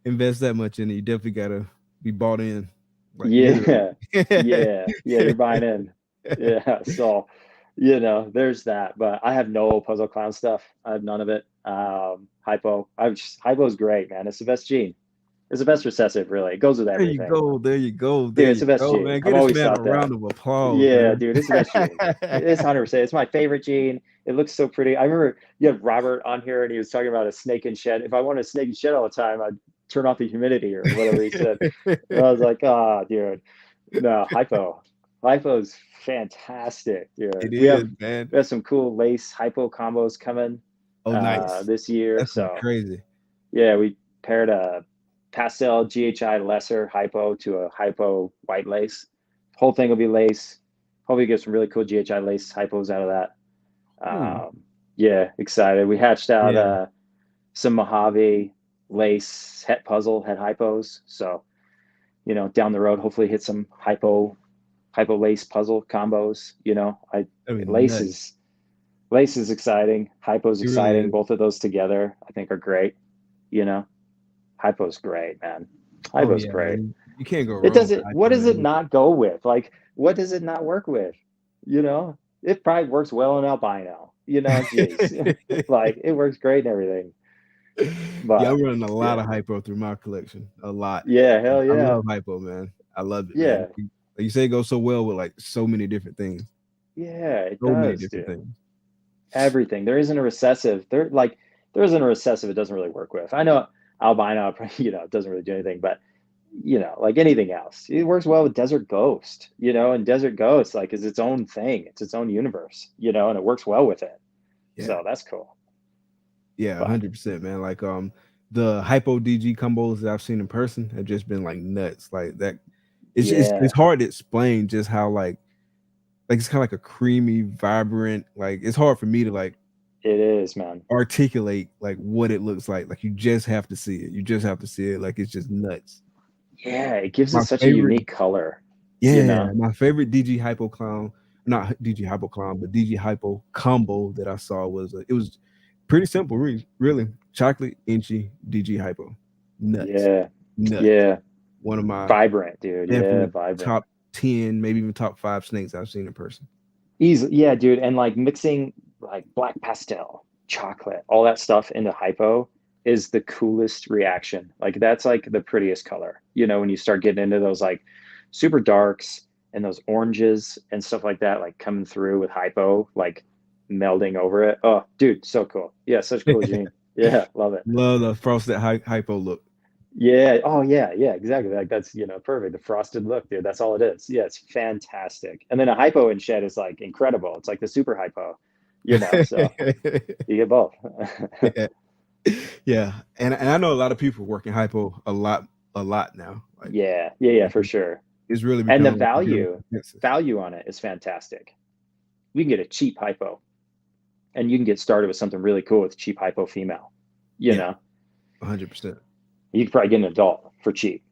invest that much in it, you definitely gotta be bought in. Yeah, you're buying in. Yeah, so there's that. But I have no Puzzle Clown stuff. I have none of it. Hypo. Hypo's great, man. It's the best gene. It's the best recessive, really. It goes with everything. There you go. Dude, it's the best gene. Man. Give this man a round of applause. Yeah, man. Dude, it's the best gene. It's 100%. It's my favorite gene. It looks so pretty. I remember you have Robert on here, and he was talking about a snake and shed. If I wanted a snake and shed all the time, I'd turn off the humidity or whatever he said. I was like, dude. No, Hypo's fantastic, dude. We have some cool lace hypo combos coming nice. This year. That's so crazy. Yeah, we paired a pastel GHI lesser hypo to a hypo white lace. Whole thing will be lace. Hopefully get some really cool GHI lace hypos out of that. Yeah, excited. We hatched out some Mojave lace het puzzle, het hypos. So, down the road, hopefully hit some hypo lace puzzle combos. Lace is exciting. Hypo's exciting. Really, both of those together, I think, are great. Hypo's great, man. Oh Hypo's yeah, great. man. You can't go It wrong with doesn't, what hypo, does it man. not go with? Like, what does it not work with? You know, it probably works well in albino, you know, jeez. Like, it works great and everything. Yeah, But I'm running a lot yeah, of hypo through my collection. A lot. yeah, hell I yeah. love hypo, man. I love it, man. Yeah, Like you say, it goes so well with like so many different things. yeah, it So many does, different dude. things. Everything. There isn't a recessive. There isn't a recessive it doesn't really work with. I know albino, you know, it doesn't really do anything, but you know, like anything else, it works well with Desert Ghost, you know, and Desert Ghost like is its own thing. It's its own universe, you know, and it works well with it. Yeah. So that's cool. Yeah, But 100%, man. Like the hypo DG combos that I've seen in person have just been like nuts. Like that yeah, it's hard to explain just how like it's kind of like a creamy, vibrant, like it's hard for me to like it is, man. articulate like what it looks like. Like you just have to see it. You just have to see it. Like it's just nuts. Yeah, it gives it My such a favorite, unique color, you yeah, know. my favorite DG hypo clown, not DG hypo clown, but DG hypo combo that I saw was it was pretty simple, really. Chocolate inchy DG hypo, nuts, Yeah, nuts. yeah, One of my vibrant, dude. Yeah, definitely vibrant. top 10, maybe even top 5 snakes I've seen in person. Easy, yeah, dude. And like mixing like black pastel, chocolate, all that stuff into hypo is the coolest reaction. Like that's like the prettiest color. You know, when you start getting into those like super darks and those oranges and stuff like that, like coming through with hypo, like melding over it. Oh, dude, so cool. Yeah, such a cool gene. Yeah, love it. Love the frosted hypo look. Yeah. Oh, yeah. Yeah. Exactly. Like that's, you know, perfect. The frosted look, dude. That's all it is. Yeah, it's fantastic. And then a hypo in shed is like incredible. It's like the super hypo, you know. So you get both. Yeah. Yeah, and I know a lot of people working hypo a lot now. Like Yeah. Yeah. Yeah. For sure. it's really And the become very expensive. value on it is fantastic. We can get a cheap hypo, and you can get started with something really cool with cheap hypo female. You Yeah, know, 100%. you could probably get an adult for cheap,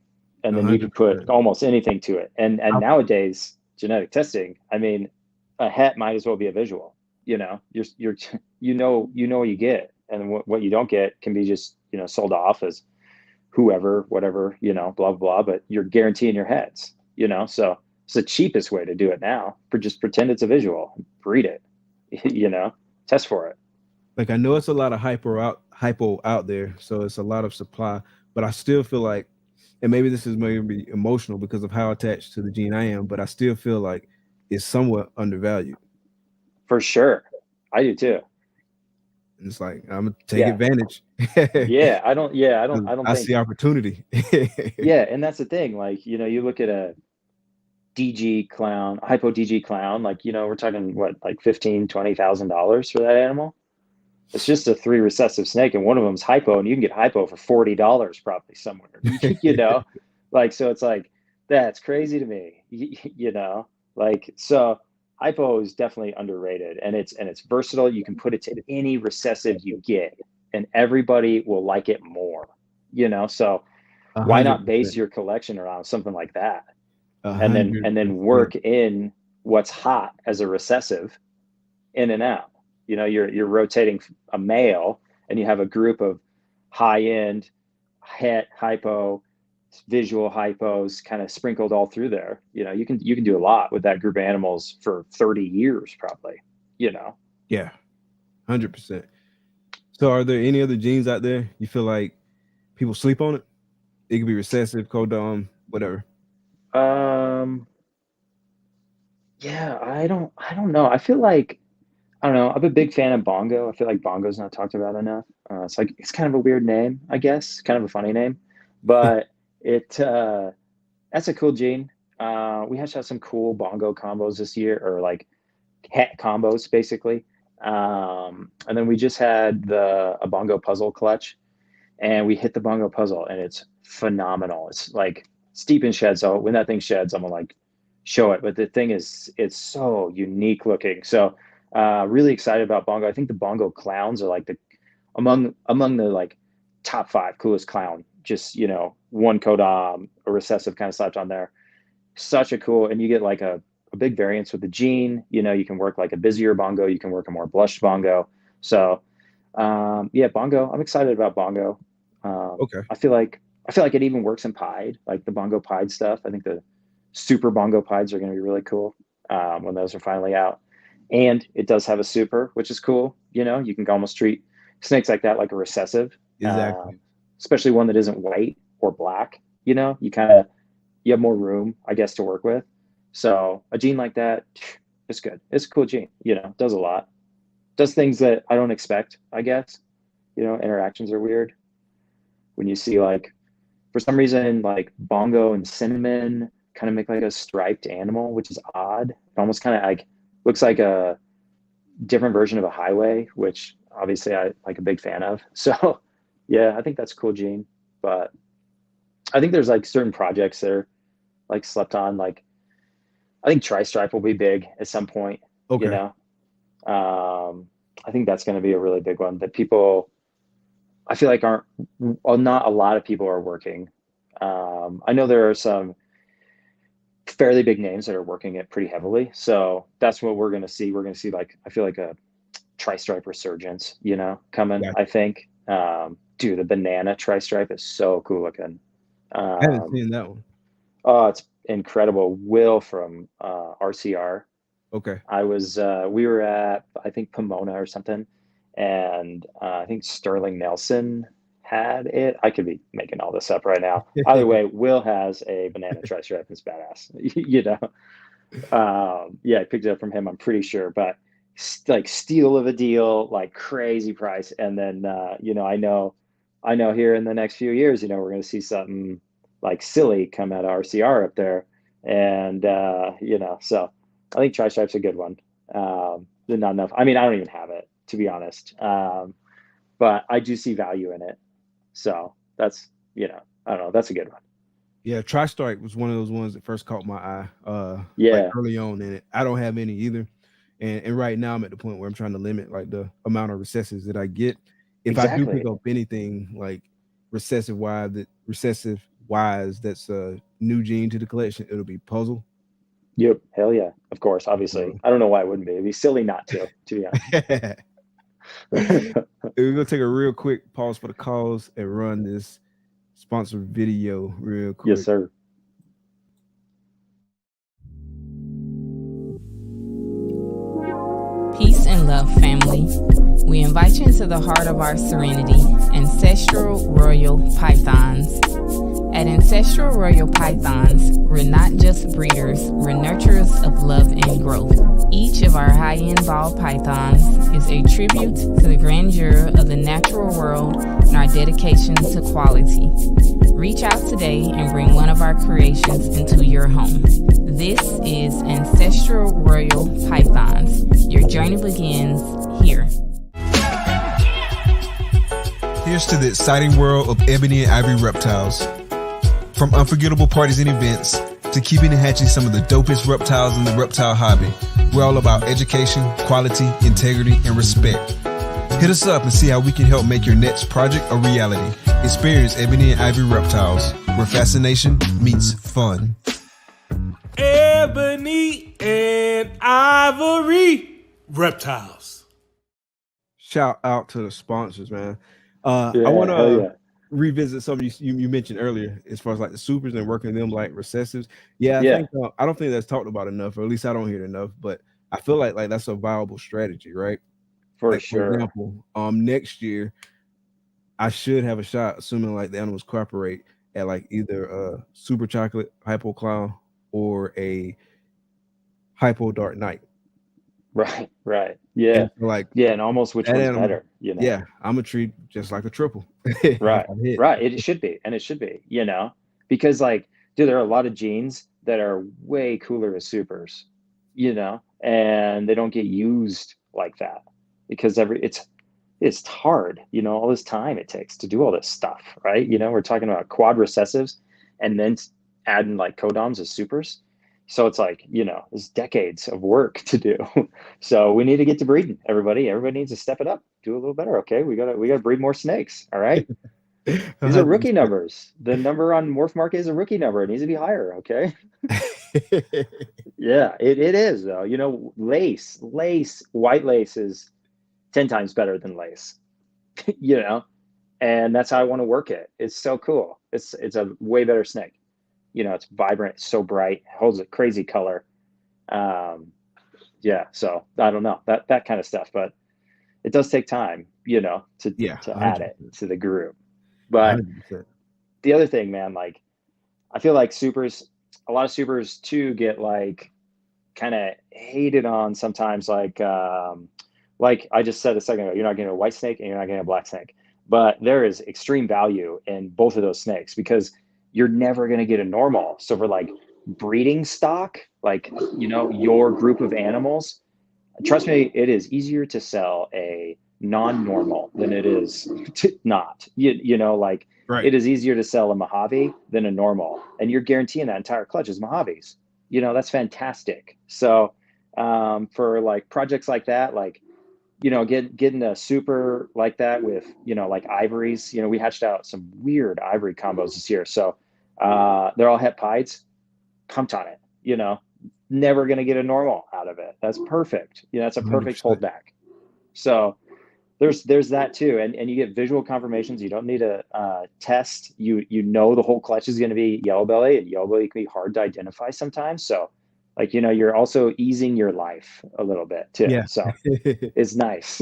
and then you could put 100%. almost anything to it. And nowadays, genetic testing, I mean, a het might as well be a visual. You know, you're you know what you get, and what you don't get can be just, you know, sold off as whoever, whatever, you know, blah blah. But you're guaranteeing your heads. You know, so it's the cheapest way to do it now. For just pretend it's a visual, breed it. You know, test for it. Like I know it's a lot of hypo out there, so it's a lot of supply, but I still feel like, and maybe this is maybe emotional because of how attached to the gene I am, but I still feel like it's somewhat undervalued. For sure, I do too. And it's like I'm gonna take Yeah. advantage. Yeah, I don't. Yeah, I don't. I don't I think. see opportunity. Yeah, and that's the thing. Like, you know, you look at a DG clown, hypo DG clown. Like, you know, we're talking what, like $15,000-$20,000 for that animal. It's just a 3 recessive snake, and one of them's hypo, and you can get hypo for $40 probably somewhere. You know, like, so it's like that's crazy to me. You know, like, so hypo is definitely underrated, and it's versatile. You can put it to any recessive you get, and everybody will like it more. You know, so why not base 100%. your collection around something like that, and then 100%. work in what's hot as a recessive in and out. You know, you're rotating a male, and you have a group of high end het hypo, visual hypos kind of sprinkled all through there. You know, you can do a lot with that group of animals for 30 years probably. You know. Yeah, 100%. So are there any other genes out there you feel like people sleep on it? It could be recessive, codom, whatever. Yeah, I don't know. I feel like, I don't know. I'm a big fan of Bongo. I feel like Bongo's not talked about enough. It's like, it's kind of a weird name, I guess, kind of a funny name, but that's a cool gene. We have to have some cool Bongo combos this year, or like het combos basically. And then we just had a Bongo puzzle clutch, and we hit the Bongo puzzle, and it's phenomenal. It's like steep in shed. So when that thing sheds, I'm gonna like show it. But the thing is, it's so unique looking. So really excited about Bongo. I think the Bongo clowns are like the among the like top 5 coolest clown. Just, you know, one codom, a recessive kind of slapped on there. Such a cool, and you get like a big variance with the gene. You know, you can work like a busier Bongo, you can work a more blushed Bongo. So yeah, Bongo. I'm excited about Bongo. Okay. I feel like it even works in pied, like the bongo pied stuff. I think the super bongo pieds are going to be really cool when those are finally out. And it does have a super, which is cool. You know, you can almost treat snakes like that like a recessive, Exactly. especially one that isn't white or black. You know, you have more room, I guess, to work with. So a gene like that, it's good. It's a cool gene. You know, does a lot, does things that I don't expect, I guess. You know, interactions are weird when you see like, for some reason, like bongo and cinnamon kind of make like a striped animal, which is odd. It almost kind of like looks like a different version of a highway, which obviously I like a big fan of. So yeah, I think that's a cool gene. But I think there's like certain projects that are like slept on. Like I think tri-stripe will be big at some point, you Okay. know. I think that's going to be a really big one that people, I feel like not a lot of people are working. I know there are some fairly big names that are working it pretty heavily. So that's what we're going to see. We're going to see like, I feel like a tri-stripe resurgence, you know, coming, Gotcha. I think. Dude, the banana tri-stripe is so cool looking. I haven't seen that one. Oh, it's incredible. Will from RCR. Okay. We were at, I think, Pomona or something. And I think Sterling Nelson had it. I could be making all this up right now. Either way, Will has a banana tri-stripe. It's badass, you know? Yeah, I picked it up from him, I'm pretty sure, but like steal of a deal, like crazy price. And then, you know, I know here in the next few years, you know, we're going to see something like silly come out of RCR up there. And, you know, so I think tri-stripe's a good one. Not enough. I mean, I don't even have it, to be honest. But I do see value in it. So that's, you know, I don't know. That's a good one. Yeah, Tri-Strike was one of those ones that first caught my eye. Like Yeah, early on in it. I don't have any either. And right now I'm at the point where I'm trying to limit like the amount of recessives that I get. If I do pick exactly. up anything like recessive wise, that's a new gene to the collection, it'll be puzzle. Yep. Hell yeah. Of course. Obviously. I don't know why it wouldn't be. It'd be silly not to be honest. We're gonna take a real quick pause for the cause and run this sponsored video real Yes, quick. sir. Peace and love, family. We invite you into the heart of our serenity, Ancestral Royal Pythons. At Ancestral Royal Pythons, we're not just breeders, we're nurturers of love and growth. Each of our high-end ball pythons is a tribute to the grandeur of the natural world and our dedication to quality. Reach out today and bring one of our creations into your home. This is Ancestral Royal Pythons. Your journey begins here. Here's to the exciting world of Ebony and Ivory reptiles. From unforgettable parties and events to keeping and hatching some of the dopest reptiles in the reptile hobby, we're all about education, quality, integrity, and respect. Hit us up and see how we can help make your next project a reality. Experience Ebony and Ivory reptiles, where fascination meets fun. Ebony and Ivory Reptiles. Shout out to the sponsors, man. Yeah, I want hell to yeah. revisit something you mentioned earlier as far as like the supers and working them like recessives. Yeah, I Yeah. think I don't think that's talked about enough, or at least I don't hear it enough. But I feel like that's a viable strategy, right? For Like, sure. For example, next year I should have a shot, assuming like the animals cooperate, at like either a super chocolate hypo clown or a hypo dark knight. Right. Yeah. And so, like, Yeah, and almost which that one's animal, better, you know? yeah, I'm a treat just like a triple. If Right. I hit. Right. It should be. And it should be, you know, because like, dude, there are a lot of genes that are way cooler as supers, you know, and they don't get used like that because it's hard, you know, all this time it takes to do all this stuff, right? You know, we're talking about quad recessives and then adding like codoms as supers. So it's like, you know, there's decades of work to do. So we need to get to breeding, everybody. Everybody needs to step it up, do a little better. Okay. We gotta breed more snakes. All right. These are rookie 100%. numbers. The number on Morph Market is a rookie number. It needs to be higher. Okay. Yeah, it is though. You know, white lace is 10 times better than lace, you know, And that's how I want to work it. It's so cool. It's a way better snake. You know, it's vibrant, it's so bright, holds a crazy color. Yeah, so I don't know that kind of stuff, but it does take time, you know, to Yeah, add it 100%. to the group. But 100%. the other thing, man, like I feel like a lot of supers too get like kind of hated on sometimes. Like I just said a second ago, you're not getting a white snake and you're not getting a black snake, but there is extreme value in both of those snakes because you're never going to get a normal. So for like breeding stock, like, you know, your group of animals, trust me, it is easier to sell a non-normal than it is to not. You know, like Right. it is easier to sell a Mojave than a normal, and you're guaranteeing that entire clutch is Mojaves. You know, that's fantastic. So for like projects like that, like, you know, getting a super like that with, you know, like ivories, you know, we hatched out some weird ivory combos this year. So they're all het pieds, pumped on it, you know, never going to get a normal out of it. That's perfect. You know, that's a perfect 100%. holdback. So there's that too. And you get visual confirmations. You don't need a test. You know, the whole clutch is going to be yellow belly, and yellow belly can be hard to identify sometimes. So like, you know, you're also easing your life a little bit too. Yeah. So it's nice.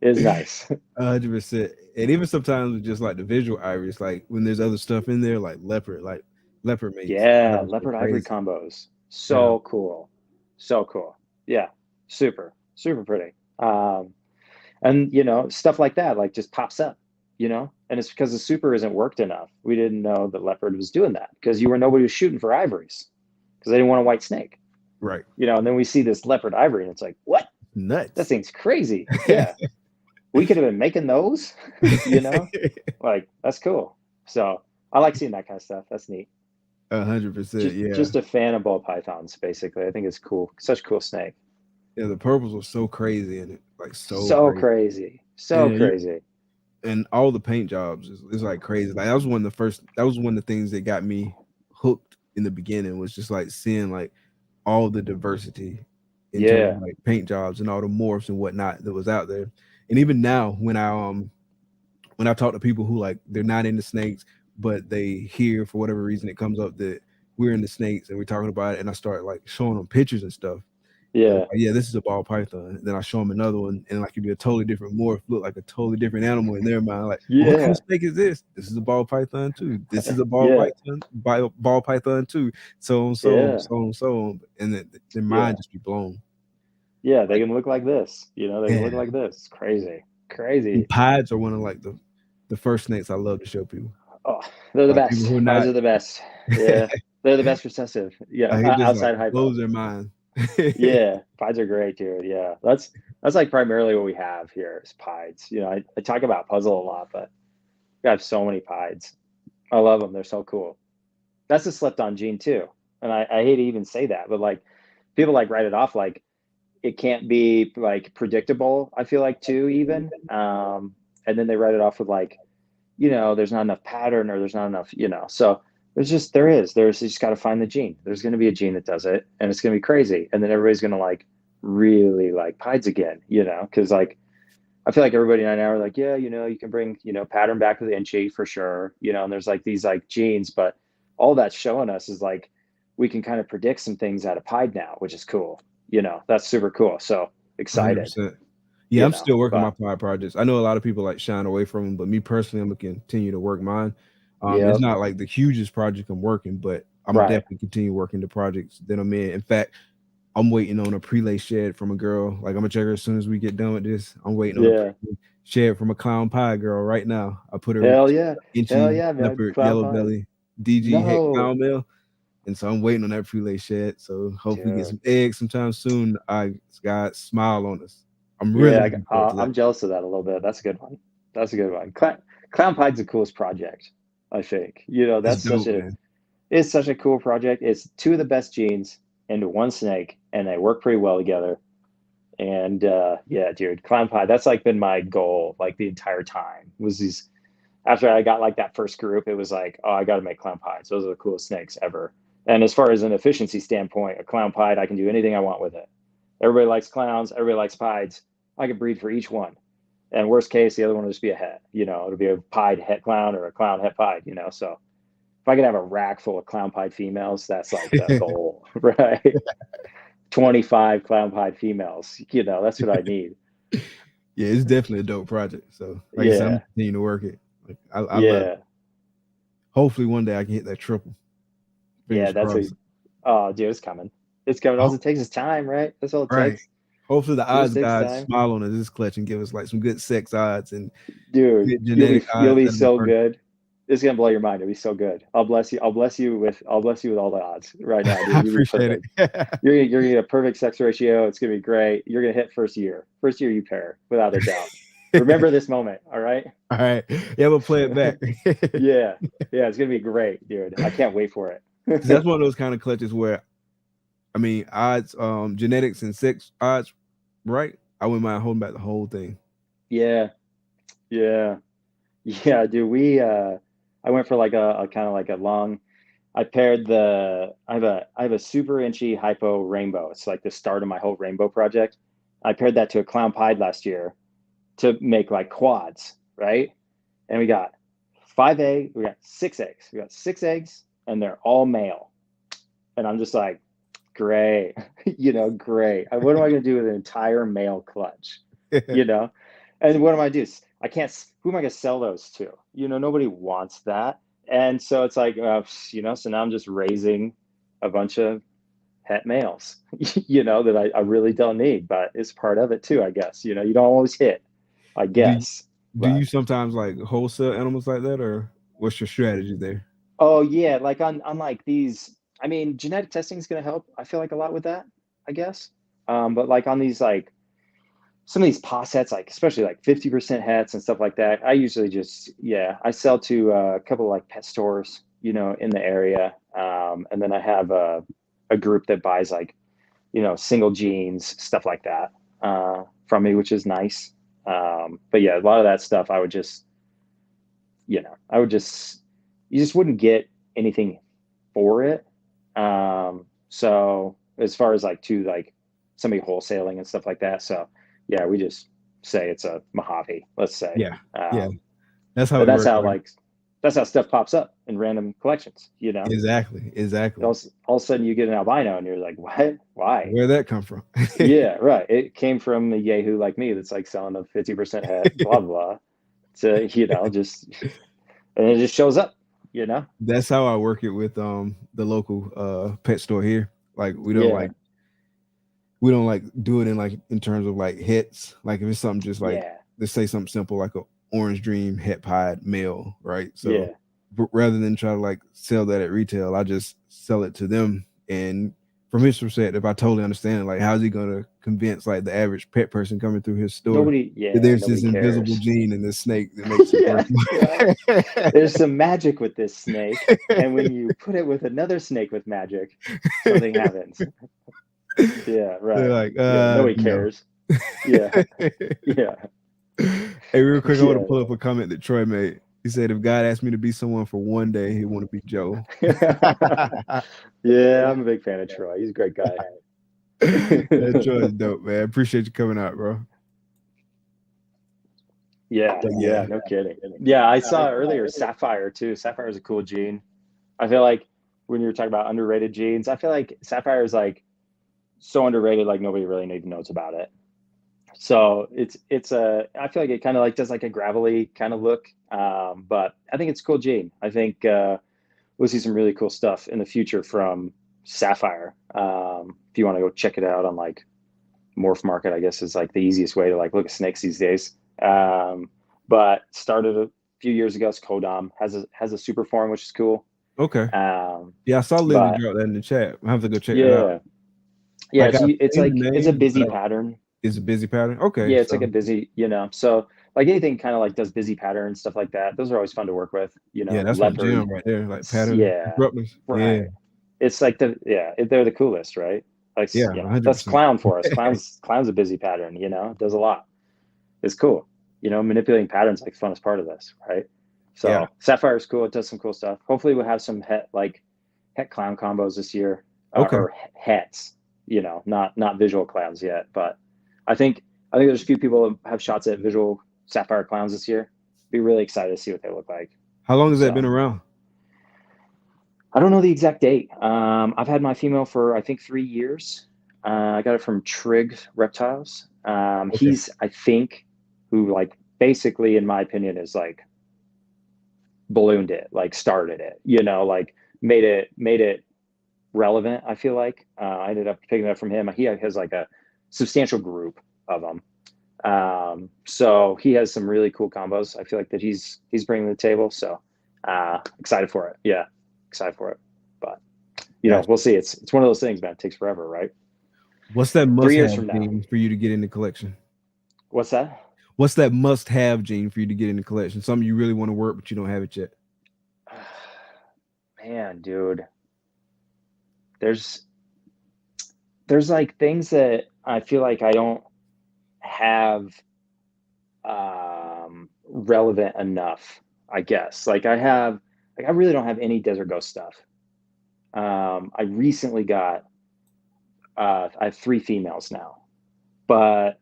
It's nice. 100%. And even sometimes with just like the visual iris, like when there's other stuff in there, like leopard mates. Yeah, Those are leopard ivory crazy. combos. Yeah. So cool. So cool. Yeah. Super, super pretty. And you know, stuff like that, like just pops up, you know, and it's because the super isn't worked enough. We didn't know that leopard was doing that because nobody was shooting for ivories because they didn't want a white snake, Right. you know. And then we see this leopard ivory, and it's like, what? That Nuts. thing's crazy. Yeah, we could have been making those, you know. Like that's cool. So I like seeing that kind of stuff. That's neat. 100%. Yeah. Just a fan of ball pythons, basically. I think it's cool. Such a cool snake. Yeah. The purples were so crazy in it. Like So crazy. crazy. So Yeah, crazy. and all the paint jobs is like crazy. Like that was one of the things that got me hooked in the beginning, was just like seeing like all the diversity in terms Yeah. of like paint jobs and all the morphs and whatnot that was out there. And even now when I talk to people who like they're not into snakes, but they hear for whatever reason it comes up that we're into snakes and we're talking about it, and I start like showing them pictures and stuff. Yeah. Like, yeah, this is a ball python. Then I show them another one, and like it'd be a totally different morph, look like a totally different animal in their mind. Like, well, what kind Yeah. of snake is this? This is a ball python too. This is a Yeah. ball python too. So on, so Yeah. on, so on, so on, and then their mind just be blown. Yeah, they can look like this. You know, they can look Yeah. like this. It's crazy. Crazy. And pieds are one of like the first snakes I love to show people. Oh, they're the Like, best. people who are Pies not- are the best. Yeah. They're the best recessive. Yeah. Like, it just Outside like hypo. blows their mind. Yeah. Pies are great, dude. Yeah. That's like primarily what we have here is pies. You know, I talk about puzzle a lot, but we have so many pies. I love them. They're so cool. That's a slept on gene too. And I hate to even say that, but like people like write it off like it can't be like predictable, I feel like too, even. And then they write it off with like, you know, there's not enough pattern or there's not enough, you know. So there's you just got to find the gene. There's going to be a gene that does it, and it's going to be crazy. And then everybody's going to like really like pieds again, you know, because like I feel like everybody right now are like, yeah, you know, you can bring, you know, pattern back with the inchy for sure, you know, and there's like these like genes, but all that's showing us is like we can kind of predict some things out of pied now, which is cool. You know, that's super cool. So excited. 100%. Yeah, I'm know, still working but- my pied projects. I know a lot of people like shine away from them, but me personally, I'm gonna continue to work mine. Yep. It's not like the hugest project I'm working, but I'm Right. definitely continue working the projects that I'm in. In fact, I'm waiting on a prelay shed from a girl. Like, I'm gonna check her as soon as we get done with this. I'm waiting on Yeah. a prelay shed from a clown pie girl right now. I put her Hell yeah. inchy Hell yeah, man. leopard Clown yellow pie. belly DG head No. clown male. And so I'm waiting on that prelay shed. So hopefully get Dude. some eggs sometime soon. God smile on us. I'm really Yeah, looking forward to that. I'm jealous of that a little bit. That's a good one. That's a good one. Clown Pied's the coolest project, I think. You know, that's It's dope, such a man. it's such a cool project. It's two of the best genes into one snake, and they work pretty well together. And yeah, dude, Clown Pied, that's like been my goal like the entire time. Was these after I got like that first group, it was like, oh, I got to make Clown Pieds. Those are the coolest snakes ever. And as far as an efficiency standpoint, a Clown Pied, I can do anything I want with it. Everybody likes clowns. Everybody likes pieds. I can breed for each one. And worst case, the other one will just be a het. It'll be a pied het clown or a clown het pied. So if I could have a rack full of clown pied females, that's like the goal, right? 25 clown pied females. That's what I need. Yeah, it's definitely a dope project. So like I said, I'm continuing to work it. Like, I love it. Hopefully one day I can hit that triple. Fingers that's oh dude, it's coming. It's coming. All it takes is time, right? That's all it takes. Hopefully the odds guys smile on us this clutch and give us like some good sex odds and dude, you'll be so good. It's gonna blow your mind. It'll be so good. I'll bless you with all the odds right now. Dude. I appreciate it. You're gonna get a perfect sex ratio. It's gonna be great. You're gonna hit first year you pair without a doubt. Remember this moment, all right? All right. Yeah, we'll play it back. yeah, it's gonna be great, dude. I can't wait for it. That's one of those kind of clutches where, I mean, odds, genetics and sex odds, right? I wouldn't mind holding back the whole thing. Yeah, dude. I went for like a kind of like a long. I paired I have a super inchy hypo rainbow. It's like the start of my whole rainbow project. I paired that to a clown pied last year to make like quads, right? And we got 5 eggs, we got 6 eggs. We got 6 eggs and they're all male. And I'm just like, great, great. What am I going to do with an entire male clutch? And what am I do? Who am I going to sell those to? Nobody wants that. And so it's like, so now I'm just raising a bunch of het males, that I really don't need, but it's part of it too, I guess. You don't always hit, I guess. Do you sometimes like wholesale animals like that, or what's your strategy there? Oh yeah, like on like these, I mean, genetic testing is going to help, I feel like, a lot with that, I guess. But like on these, like some of these pos hets, like especially like 50% hets and stuff like that, I usually just, I sell to a couple of like pet stores, in the area. And then I have a group that buys like, single genes, stuff like that, from me, which is nice. But yeah, a lot of that stuff I would just, you just wouldn't get anything for it. So as far as like somebody wholesaling and stuff like that. So yeah, we just say it's a Mojave, let's say. Yeah. That's how stuff pops up in random collections, Exactly. All of a sudden you get an albino and you're like, what? Why? Where'd that come from? Yeah, right. It came from a yahoo like me that's like selling a 50% head, blah, blah. So, just, and it just shows up, That's how I work it with the local pet store here. Like we don't do it in terms of like hets. Like if it's something just like let's say something simple like a orange dream het pied male, right? So rather than try to like sell that at retail, I just sell it to them. And from his perspective, I totally understand. Like, how's he gonna convince like the average pet person coming through his store that there's this invisible gene in this snake that makes it work? There's some magic with this snake, and when you put it with another snake with magic, something happens. Yeah, right. They're like, nobody cares. Yeah. Hey, real quick, I want to pull up a comment that Troy made. He said, if God asked me to be someone for one day, he'd want to be Joe. Yeah, I'm a big fan of Troy. He's a great guy. Troy is dope, man. Appreciate you coming out, bro. Yeah, no kidding. Yeah, I saw earlier Sapphire too. Sapphire is a cool gene. I feel like when you were talking about underrated genes, I feel like Sapphire is like so underrated, like nobody really even knows about it. So I feel like it kind of like does like a gravelly kind of look, but I think it's a cool gene. I think we'll see some really cool stuff in the future from Sapphire. If you want to go check it out on like Morph Market, I guess is like the easiest way to like look at snakes these days. But started a few years ago. It's Kodam, has a super form, which is cool. Okay. Yeah, I saw Lindsay drop that in the chat. I have to go check it out. Yeah, it's a busy pattern. It's a busy pattern. Okay. Yeah, it's like a busy, so like anything kind of like does busy patterns, stuff like that. Those are always fun to work with, Yeah, that's like gem right there, like pattern. Yeah. Right. Yeah. It's like they're the coolest, right? Like that's clown for us. Clown's a busy pattern, it does a lot. It's cool. Manipulating patterns like the funnest part of this, right? So Sapphire is cool. It does some cool stuff. Hopefully we'll have some het clown combos this year. Or hets, not visual clowns yet, but I think there's a few people that have shots at visual sapphire clowns this year. Be really excited to see what they look like. How long has that been around? I don't know the exact date. I've had my female for, I think, 3 years. I got it from Trig Reptiles. He's, I think, who like basically, in my opinion, is like ballooned it, like started it, you know, like made it relevant. I feel like I ended up picking it up from him. He has like a substantial group of them. So he has some really cool combos. I feel like that he's bringing to the table. So excited for it. Yeah, excited for it. But you know, we'll see. It's one of those things, man. It takes forever, right? What's that 3 years must-have from now gene for you to get in the collection? What's that? What's that must-have gene for you to get in the collection? Something you really want to work, but you don't have it yet. Man, dude, there's like things that I feel like I don't have relevant enough, I guess. Like I really don't have any Desert Ghost stuff. I recently got I have 3 females now, but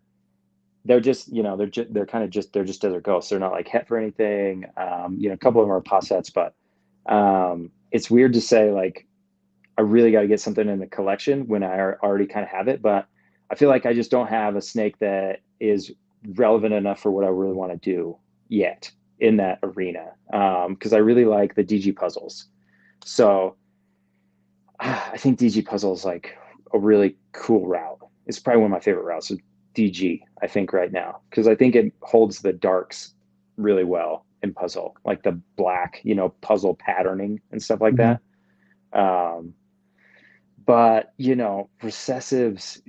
they're just, you know, they're just Desert Ghosts. They're not like het for anything. You know, a couple of them are possets, but it's weird to say like I really got to get something in the collection when I already kind of have it, but I feel like I just don't have a snake that is relevant enough for what I really want to do yet in that arena. Because I really like the DG puzzles. So I think DG puzzle is like a really cool route. It's probably one of my favorite routes of DG, I think, right now, because I think it holds the darks really well in puzzle, like the black, you know, puzzle patterning and stuff like that. But you know, recessives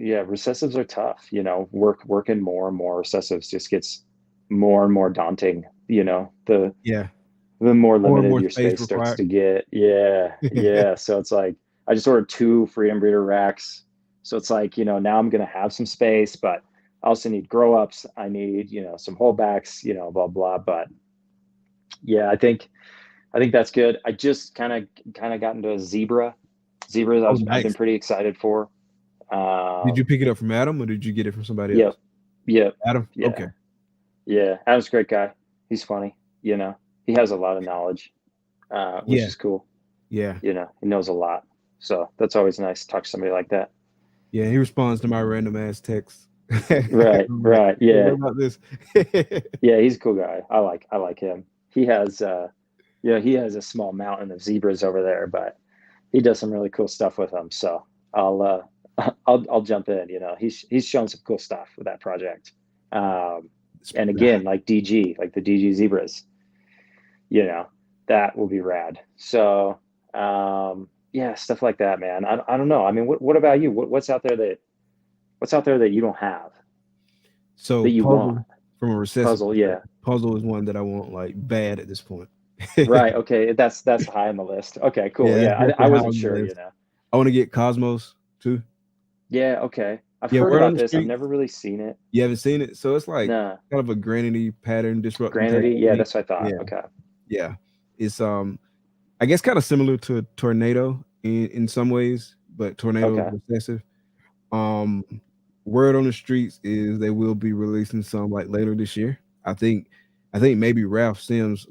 are tough. You know, working more and more recessives just gets more and more daunting. You know, the more limited your space starts to get. Yeah. So it's like I just ordered 2 Freedom Breeder racks. So it's like, you know, now I'm gonna have some space, but I also need grow ups. I need, you know, some holdbacks. You know, blah blah. But yeah, I think that's good. I just kind of got into a zebra. Zebras I've been pretty excited for. Did you pick it up from Adam or did you get it from somebody else? Yep. Adam? Yeah. Okay. Yeah, Adam's a great guy. He's funny, you know. He has a lot of knowledge, which is cool. Yeah. You know, he knows a lot. So that's always nice to talk to somebody like that. Yeah, he responds to my random ass texts. Right. Yeah. What about this? Yeah, he's a cool guy. I like him. He has he has a small mountain of zebras over there, but he does some really cool stuff with them. So I'll jump in. You know, he's shown some cool stuff with that project. And again, like DG, like the DG zebras, you know, that will be rad. So yeah, stuff like that, man. I don't know. I mean, what about you? What's out there that you don't have? So that you want from a recessive puzzle? Yeah, puzzle is one that I want like bad at this point. Right. Okay. That's high on the list. Okay, cool. Yeah. I wasn't sure, you know. I want to get Cosmos too. Yeah. Okay. I've heard about this. I've never really seen it. You haven't seen it? So it's like kind of a granity pattern disruptor. Granity? Yeah, that's what I thought. Yeah. Okay. Yeah. It's I guess kind of similar to a tornado in some ways, but tornado is recessive. Word on the streets is they will be releasing some like later this year. I think maybe Ralph Sims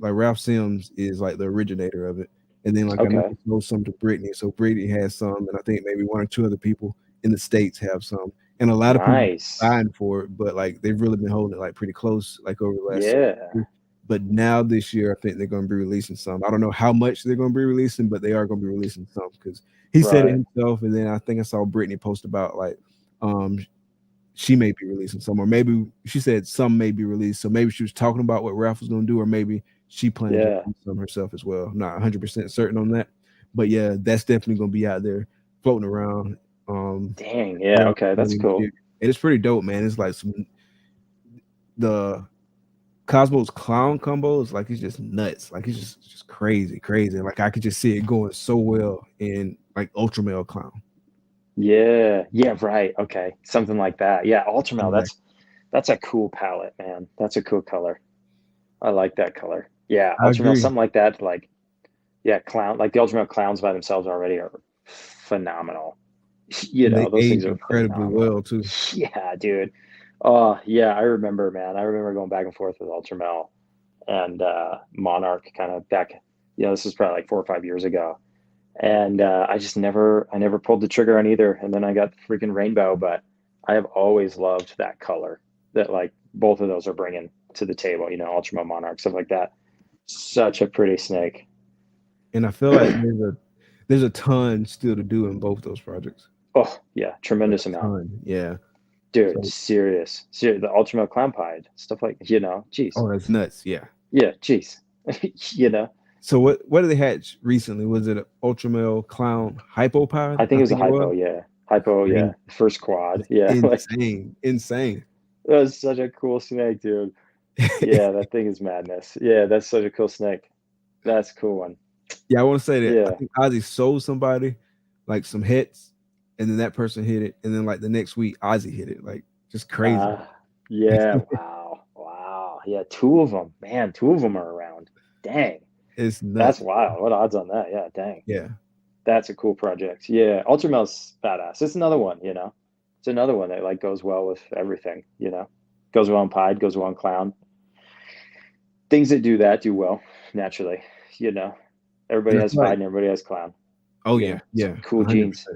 is like the originator of it. And then like I know some to Brittany. So Brittany has some, and I think maybe 1 or 2 other people in the States have some. And a lot of people signed for it, but like they've really been holding it like pretty close, like over the last year. But now this year, I think they're going to be releasing some. I don't know how much they're going to be releasing, but they are going to be releasing some because he said it himself. And then I think I saw Brittany post about like she may be releasing some, or maybe she said some may be released. So maybe she was talking about what Ralph was going to do, or maybe she planned to do some herself as well. I'm not 100% certain on that, but yeah, that's definitely going to be out there floating around. Dang, yeah, okay, that's cool. And it's pretty dope, man. It's like the Cosmos clown combos, like it's just nuts. Like it's just crazy. Like I could just see it going so well in like Ultra Male Clown. Yeah, right. Okay, something like that. Yeah, Ultra Male. That's a cool palette, man. That's a cool color. I like that color. Yeah, Ultra Male, something like that. Like, yeah, clown. Like the Ultra Male clowns by themselves already are phenomenal. You know, those things are incredibly well too. Yeah, dude. Oh yeah, I remember, man. I remember going back and forth with Ultramel and Monarch kind of back. This was probably like 4 or 5 years ago, and I never pulled the trigger on either. And then I got the freaking rainbow, but I have always loved that color that like both of those are bringing to the table. Ultramel Monarch, stuff like that. Such a pretty snake. And I feel like there's a ton still to do in both those projects. Oh yeah, tremendous A amount. ton, yeah. Dude, So- serious. The Ultramel Clown Pied, stuff like, geez. Oh, that's nuts. Yeah. Yeah, geez. So what did they hatch recently? Was it an Ultramel Clown Hypopod? I think it was a hypo, yeah. Hypo, yeah. Dang. First quad. Yeah. Like, Insane. that was such a cool snake, dude. Yeah, that thing is madness. Yeah, that's such a cool snake. That's a cool one. Yeah, I want to say that Yeah. I think Ozzy sold somebody like some hits, and then that person hit it, and then like the next week Ozzy hit it. Like just crazy. Yeah, wow. Yeah, two of them. Man, two of them are around. Dang. It's nuts. That's wild. What odds on that? Yeah, dang. Yeah. That's a cool project. Yeah, Ultramel's badass. It's another one, It's another one that like goes well with everything, Goes well in Pied, goes well in Clown. Things that do that do well naturally, Everybody That's has right. Pied and everybody has Clown. Oh Yeah. yeah. Cool 100%. genes,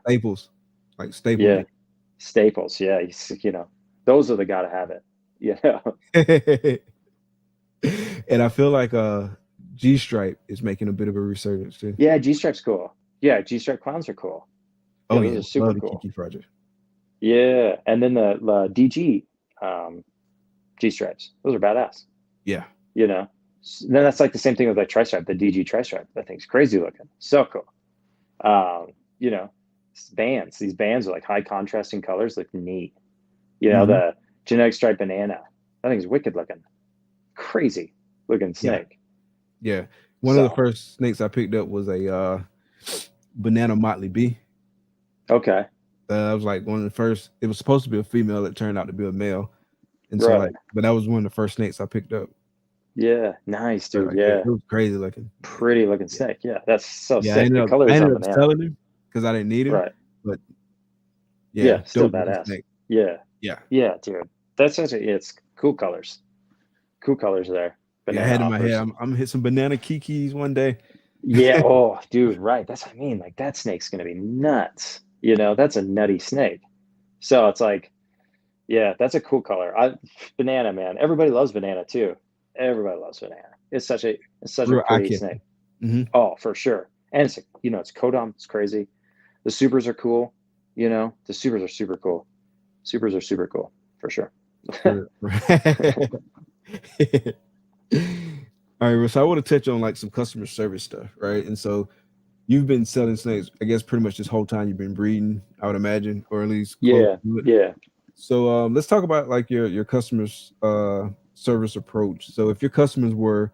Staples. Like staples. Yeah. Staples. Yeah, those are the gotta have it. And I feel like G Stripe is making a bit of a resurgence too. Yeah, G-Stripe's cool. Yeah, G-Stripe Clowns are cool. Oh those yeah, are super love the cool. Kiki project. Yeah, and then the DG G-Stripes. Those are badass. Yeah. Then that's like the same thing with like Tri-Stripe, the DG Tri-Stripe. That thing's crazy looking. So cool. Bands. These bands are like high contrasting colors, look neat. The genetic stripe banana. That thing's wicked looking. Crazy looking snake. Yeah. One of the first snakes I picked up was a banana Motley B. Okay. I was like one of the first. It was supposed to be a female that turned out to be a male, and so Right. but that was one of the first snakes I picked up. Yeah, nice, dude. Like, Yeah, it was crazy looking. pretty looking snake. Yeah, that's so Yeah, I sick. ended The up, colors I on ended up banana. selling him because I didn't need him. Right. But Yeah, still dope looking badass. snake. Yeah, Yeah. dude. That's it's cool colors. Cool colors there. Yeah, I had in my offers. head, I'm gonna hit some banana kikis one day. Yeah. Oh, dude. Right. That's what I mean. Like that snake's gonna be nuts. That's a nutty snake. So it's like, yeah, that's a cool color. Banana, man. Everybody loves banana too. Everybody loves banana. It's such a Real pretty eye-catching. snake. Mhm. Oh, for sure. And it's it's codom. It's crazy. The supers are cool. The supers are super cool. Supers are super cool for sure. All right, so I want to touch on like some customer service stuff, right? And so you've been selling snakes, I guess, pretty much this whole time you've been breeding, I would imagine, or at least close to it. Yeah. So let's talk about like your customers service approach. So if your customers were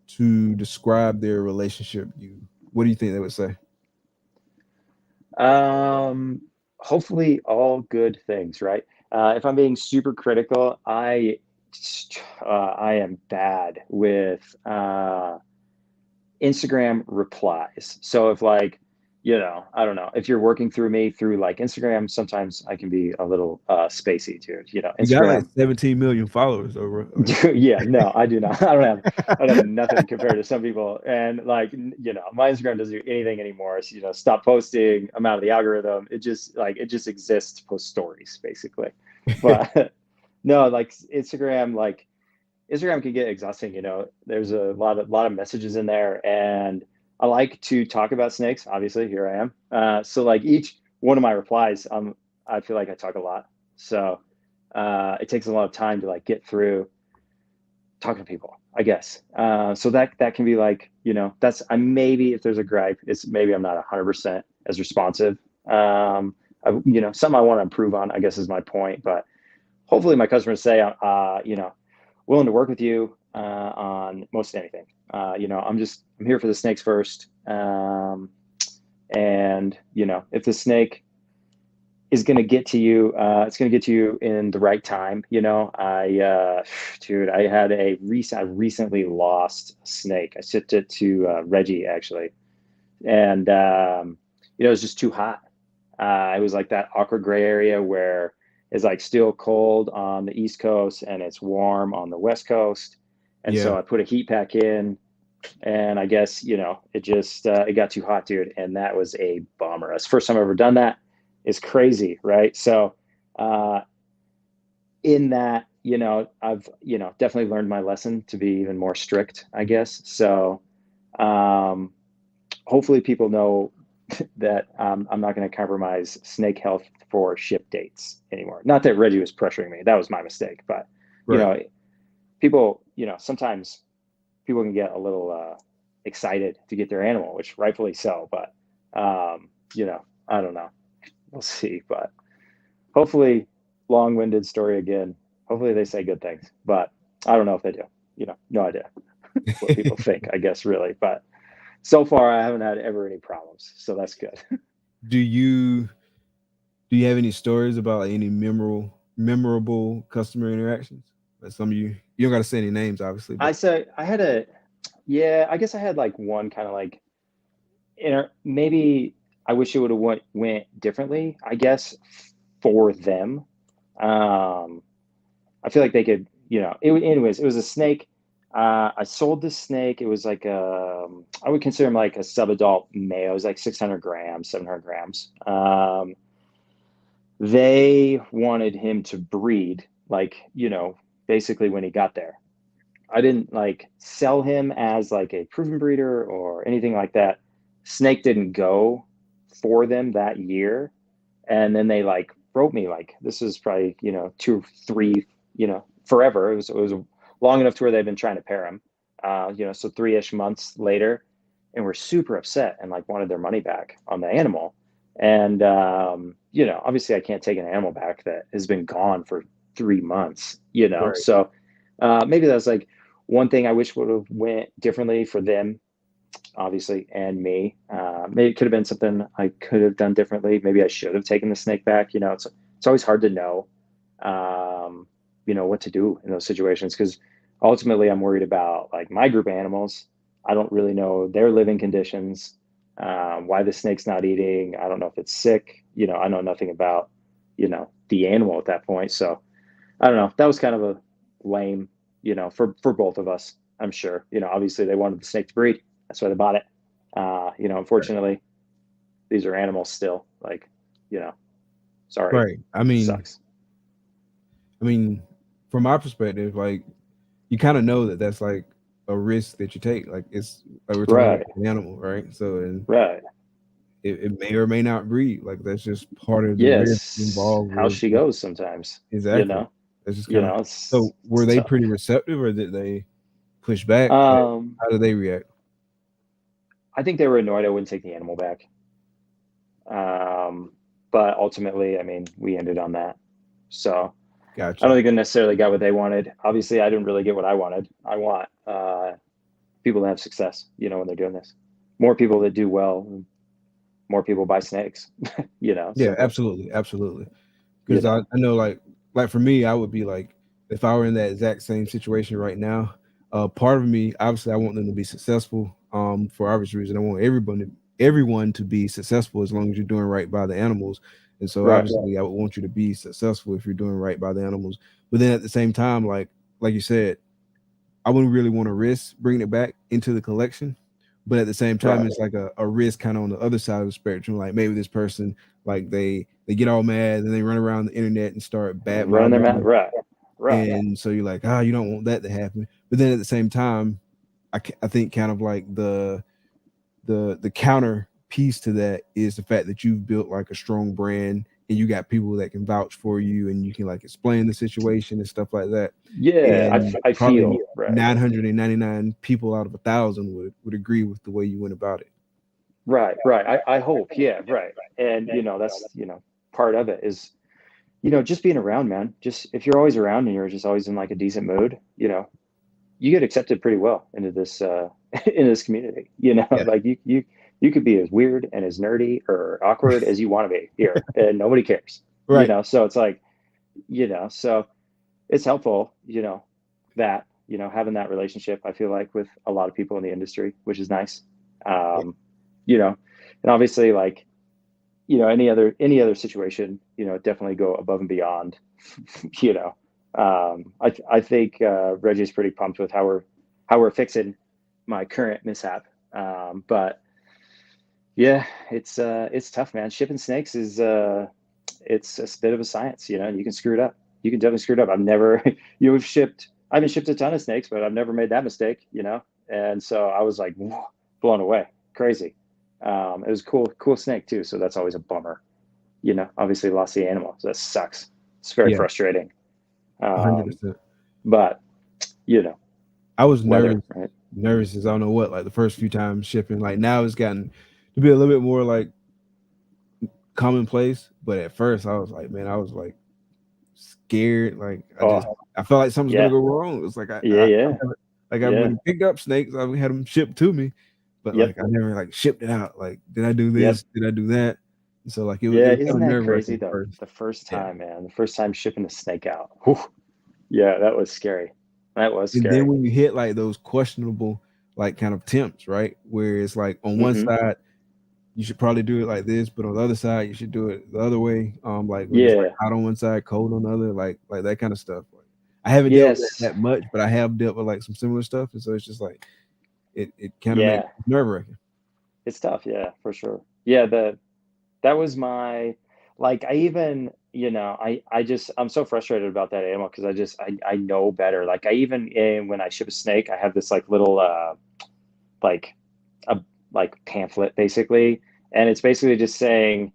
to describe their relationship with you, what do you think they would say? Hopefully all good things, right? If I'm being super critical, I am bad with Instagram replies. So if like, I don't know, if you're working through me through like Instagram, sometimes I can be a little spacey, dude. You got Instagram. like 17 million followers over. Yeah, no, I do not. I don't have nothing compared to some people. And like, my Instagram doesn't do anything anymore. So, stop posting. I'm out of the algorithm. It just exists to post stories basically. But no, like Instagram can get exhausting. There's a lot of messages in there, and I like to talk about snakes. Obviously, here I am. So like each one of my replies, I feel like I talk a lot. So it takes a lot of time to like get through talking to people, I guess. So that can be like, that's maybe if there's a gripe, it's maybe I'm not 100% as responsive. Something I want to improve on, I guess, is my point. But hopefully my customers say, willing to work with you on most anything. I'm here for the snakes first. And if the snake is going to get to you, it's going to get to you in the right time. I had I recently lost a snake. I shipped it to Reggie actually. And, it was just too hot. It was like that awkward gray area where is like still cold on the East Coast and it's warm on the West Coast. And so I put a heat pack in, and I guess, it just, it got too hot, dude. And that was a bummer. That's the first time I've ever done that. It's crazy. Right. So, in that, I've, definitely learned my lesson to be even more strict, I guess. So, hopefully people know that, I'm not going to compromise snake health for ship dates anymore. Not that Reggie was pressuring me. That was my mistake, but people, sometimes people can get a little, excited to get their animal, which rightfully so, but, I don't know. We'll see, but hopefully, long-winded story again. Hopefully they say good things, but I don't know if they do. No idea what people think, I guess, really. But so far, I haven't had ever any problems, so that's good. Do you have any stories about like, any memorable customer interactions? Like some of you don't got to say any names, obviously. But. I guess I had like one kind of like, maybe I wish it would have went differently, I guess, for them. I feel like they could, anyways, it was a snake. I sold this snake. It was like, I would consider him like a sub-adult male. It was like 600 grams, 700 grams. They wanted him to breed, like, basically when he got there. I didn't like sell him as like a proven breeder or anything like that. Snake didn't go for them that year. And then they like wrote me like, this is probably, 2, 3, forever. It was long enough to where they've been trying to pair him, so 3-ish months later, and were super upset and like wanted their money back on the animal. And, obviously I can't take an animal back that has been gone for 3 months, Right. So maybe that's like one thing I wish would have went differently for them, obviously, and me. Maybe it could have been something I could have done differently. Maybe I should have taken the snake back. It's always hard to know, what to do in those situations, because ultimately I'm worried about like my group of animals. I don't really know their living conditions, why the snake's not eating. I don't know if it's sick. I know nothing about, the animal at that point. So I don't know. That was kind of a lame, for both of us, I'm sure. Obviously they wanted the snake to breed. That's why they bought it. Unfortunately, these are animals still. Like, sorry. Right. I mean, sucks. From my perspective, like you kind of know that that's like a risk that you take. Like it's like we're talking about an animal, right? So it may or may not breed. Like that's just part of the risk involved. How she goes sometimes. Exactly. That's just kind of. So were they pretty receptive, or did they push back? How did they react? I think they were annoyed I wouldn't take the animal back. But ultimately, we ended on that. So gotcha. I don't think they necessarily got what they wanted. Obviously, I didn't really get what I wanted. I want people to have success, when they're doing this. More people that do well, more people buy snakes, Yeah, so. absolutely. Because I know like for me, I would be like, if I were in that exact same situation right now, part of me, obviously I want them to be successful, for obvious reason. I want everyone to be successful as long as you're doing right by the animals. And so obviously I would want you to be successful if you're doing right by the animals. But then at the same time, like you said, I wouldn't really want to risk bringing it back into the collection. But at the same time, it's like a risk kind of on the other side of the spectrum. Like maybe this person, like they get all mad and they run around the internet and start running their mouth. Right. And so you're like, you don't want that to happen. But then at the same time, I think kind of like the counter piece to that is the fact that you've built like a strong brand and you got people that can vouch for you and you can like explain the situation and stuff like that. Yeah, I feel 999 people out of 1,000 would agree with the way you went about it. Right. I hope. Yeah. Right. And that's part of it is just being around, man. Just if you're always around and you're just always in like a decent mood, you get accepted pretty well into this in this community. Like you could be as weird and as nerdy or awkward as you want to be here, and nobody cares. Right. So it's like, so it's helpful, that having that relationship, I feel like, with a lot of people in the industry, which is nice. And obviously, like, any other situation, definitely go above and beyond. I think Reggie's pretty pumped with how we're fixing my current mishap. But yeah, it's tough, man. Shipping snakes is it's a bit of a science. You can screw it up. You can definitely screw it up. I've never I haven't shipped a ton of snakes, but I've never made that mistake. And so I was like blown away, crazy. It was cool snake too. So that's always a bummer. Obviously lost the animal. So that sucks. It's very frustrating. 100%. But I was weather, right? nervous as I don't know what, like the first few times shipping. Like now it's gotten to be a little bit more like commonplace. But at first I was like, man, I was like scared. Like I felt like something's gonna go wrong. It was like I've been picked up snakes. I've had them shipped to me, but like I never like shipped it out. Like, did I do this? Did I do that? And so like it was isn't that crazy though? The first time, man, the first time shipping a snake out. Whew. Yeah, that was scary. And then when you hit like those questionable like kind of temps, right? Where it's like on one side you should probably do it like this, but on the other side you should do it the other way. Like when it's like hot on one side, cold on the other, like that kind of stuff. Like, I haven't dealt with that much, but I have dealt with like some similar stuff, and so it's just like it kind of makes nerve-wracking. It's tough, yeah, for sure. Yeah, that was my like I even I'm so frustrated about that animal because I know better. Like I even when I ship a snake, I have this like little like a pamphlet basically, and it's basically just saying,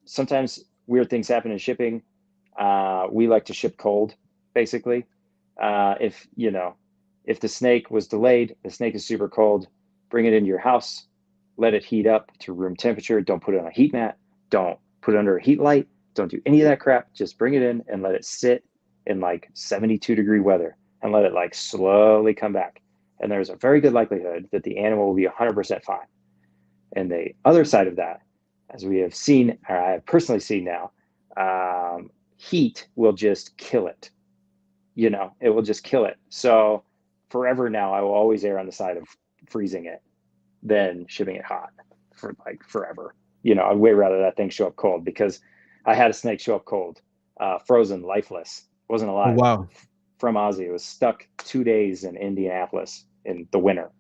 sometimes weird things happen in shipping. We like to ship cold, basically. If the snake was delayed, the snake is super cold, bring it into your house, let it heat up to room temperature. Don't put it on a heat mat. Don't put it under a heat light. Don't do any of that crap. Just bring it in and let it sit in like 72-degree weather and let it like slowly come back. And there's a very good likelihood that the animal will be 100% fine. And the other side of that, as we have seen, or I have personally seen now, heat will just kill it. It will just kill it. So forever now, I will always err on the side of freezing it than shipping it hot for like forever. I'd way rather that thing show up cold, because I had a snake show up cold, frozen, lifeless, wasn't alive. Oh, wow. From Ozzy. It was stuck 2 days in Indianapolis in the winter.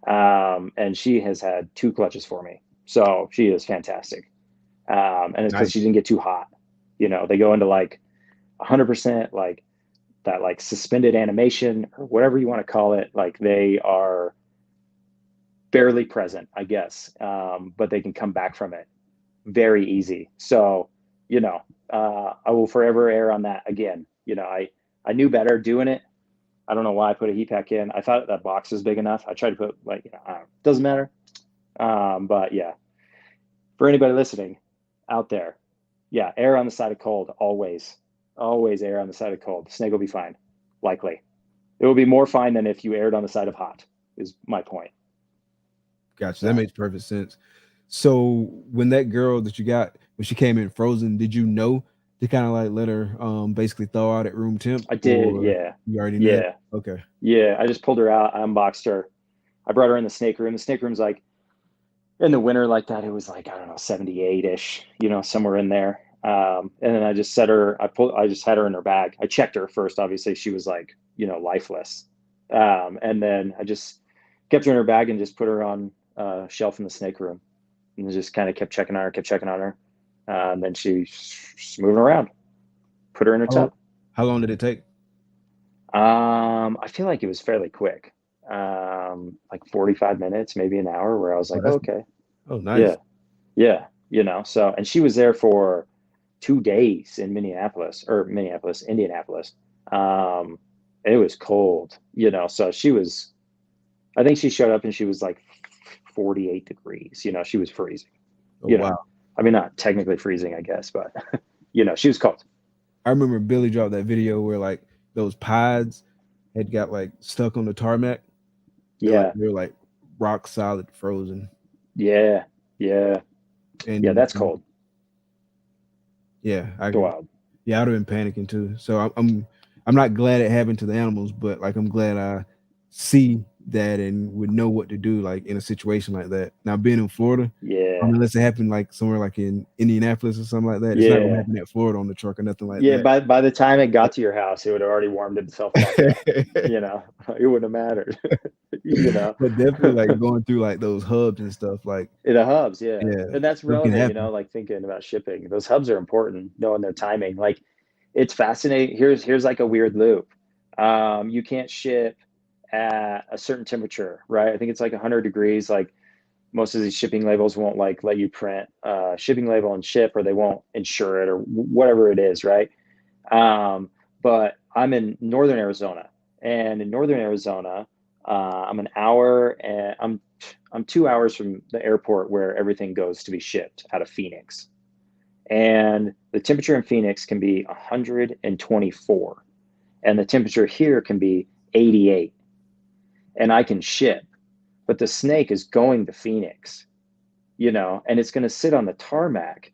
And she has had 2 clutches for me. So she is fantastic. And it's because she didn't get too hot. They go into like 100%, like that, like suspended animation or whatever you want to call it. Like they are barely present, I guess. But they can come back from it very easy. So, I will forever err on that again. I knew better doing it. I don't know why I put a heat pack in. I thought that box was big enough. I tried to put doesn't matter. But yeah, for anybody listening out there, err on the side of cold. Always err on the side of cold. The snake will be fine. Likely. It will be more fine than if you erred on the side of hot, is my point. Gotcha. That makes perfect sense. So when that girl that you got, when she came in frozen, did you know to kind of like let her basically thaw out at room temp? I did, yeah. You already knew? Yeah. Okay. Yeah, I just pulled her out. I unboxed her. I brought her in the snake room. The snake room's like, in the winter like that, it was like, I don't know, 78-ish, somewhere in there. And then I just set her, I just had her in her bag. I checked her first. Obviously, she was like, lifeless. And then I just kept her in her bag and just put her on a shelf in the snake room. And just kind of kept checking on her. And then she's moving around. Put her in her tub. How long did it take? I feel like it was fairly quick. Like 45 minutes, maybe an hour, where I was like, okay. Oh, nice. Yeah. So, and she was there for 2 days in Indianapolis. It was cold, so I think she showed up and she was like 48 degrees, she was freezing. Wow. I mean, not technically freezing, I guess, but she was cold. I remember Billy dropped that video where like those pods had got like stuck on the tarmac. Yeah. They're like rock solid frozen. Yeah. And that's cold. Yeah. Wild. Yeah, I'd have been panicking too. So I'm not glad it happened to the animals, but like I'm glad I see that and would know what to do like in a situation like that. Now being in Florida, Yeah. unless it happened like somewhere like in Indianapolis or something like that, it's not gonna happen at Florida on the truck or nothing like Yeah, that. by the time it got to your house, it would have already warmed itself back up. You know, it wouldn't have mattered. You know, But definitely like going through like those hubs and stuff like the hubs, yeah, yeah, and that's stuff can relevant. You happen. know, like thinking about shipping, those hubs are important. Knowing their timing, like it's fascinating. Here's like a weird loop. You can't ship at a certain temperature, right? I think it's like 100 degrees. Like most of these shipping labels won't like let you print a shipping label and ship, or they won't insure it, or whatever it is, right? But I'm in northern Arizona, and in northern Arizona, I'm an hour, and I'm 2 hours from the airport where everything goes to be shipped out of Phoenix. And the temperature in Phoenix can be 124, and the temperature here can be 88, and I can ship, but the snake is going to Phoenix, you know, and it's going to sit on the tarmac,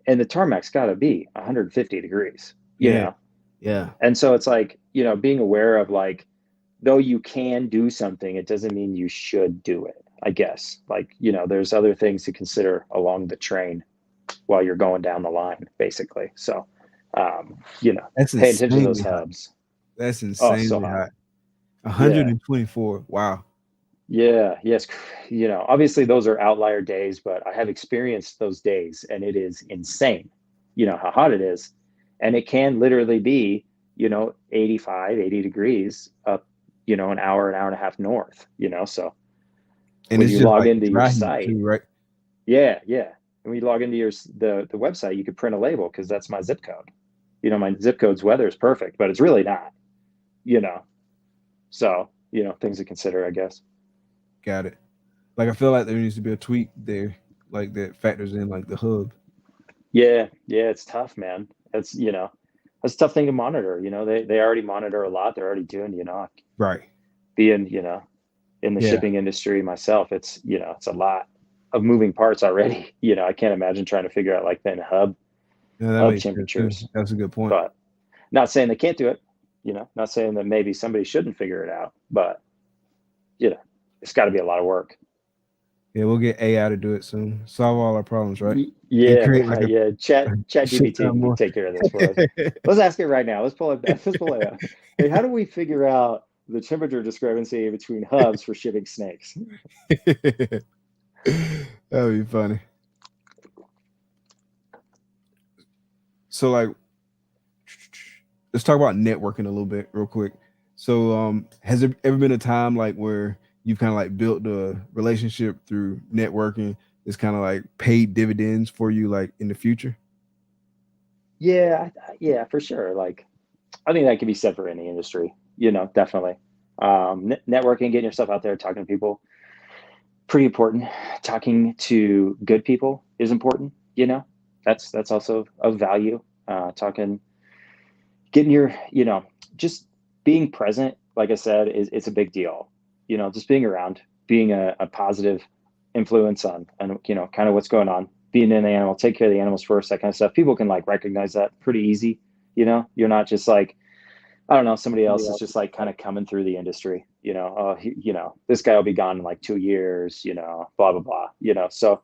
and the tarmac's got to be 150 degrees, you Yeah, know. yeah. And so it's like, you know, being aware of like, though you can do something, it doesn't mean you should do it, I guess. Like, you know, there's other things to consider along the train while you're going down the line, basically. So, you know, That's pay attention to those insanely hot. hubs. That's Oh, so insanely hot. hot. Yeah. 124. Wow. Yeah. Yes. You know, obviously those are outlier days, but I have experienced those days, and it is insane, you know, how hot it is. And it can literally be, you know, 85, 80 degrees up, you know, an hour and a half north, you know. So And when it's you just log like into your dry heat site, too, right? yeah, yeah. And when you log into the website, you could print a label because that's my zip code. You know, my zip code's weather is perfect, but it's really not, you know. So, you know, things to consider, I guess. Got it. Like I feel like there needs to be a tweak there, like that factors in like the hub. Yeah, yeah, it's tough, man. It's, you know, that's a tough thing to monitor. You know, they already monitor a lot. They're already doing, you know, Right. being, you know, in the Yeah. shipping industry myself, it's, you know, it's a lot of moving parts already. You know, I can't imagine trying to figure out like then Yeah, that hub makes sense too. temperatures. That's a good point. But not saying they can't do it, you know, not saying that maybe somebody shouldn't figure it out, but you know, it's got to be a lot of work. Yeah, we'll get AI to do it soon. Solve all our problems, right? And Yeah, create like a yeah. Chat shit GPT ton can more. take care of this for us. Let's ask it right now. Let's pull it. Let's pull it up. Hey, how do we figure out the temperature discrepancy between hubs for shipping snakes? That'd be funny. So like let's talk about networking a little bit real quick. So has there ever been a time like where you've kind of like built a relationship through networking that's kind of like paid dividends for you like in the future? Yeah, yeah, for sure. Like, I think that can be said for any industry. You know, definitely. Networking, getting yourself out there, talking to people, pretty important. Talking to good people is important. You know, that's also of value. Talking, getting your, you know, just being present. Like I said, is it's a big deal. You know, just being around, being a positive influence on, and you know, kind of what's going on. Being in the animal, take care of the animals first, that kind of stuff. People can like recognize that pretty easy. You know, you're not just like, I don't know, somebody else is just like kind of coming through the industry, you know, you know, this guy will be gone in like 2 years, you know, blah, blah, blah, you know, so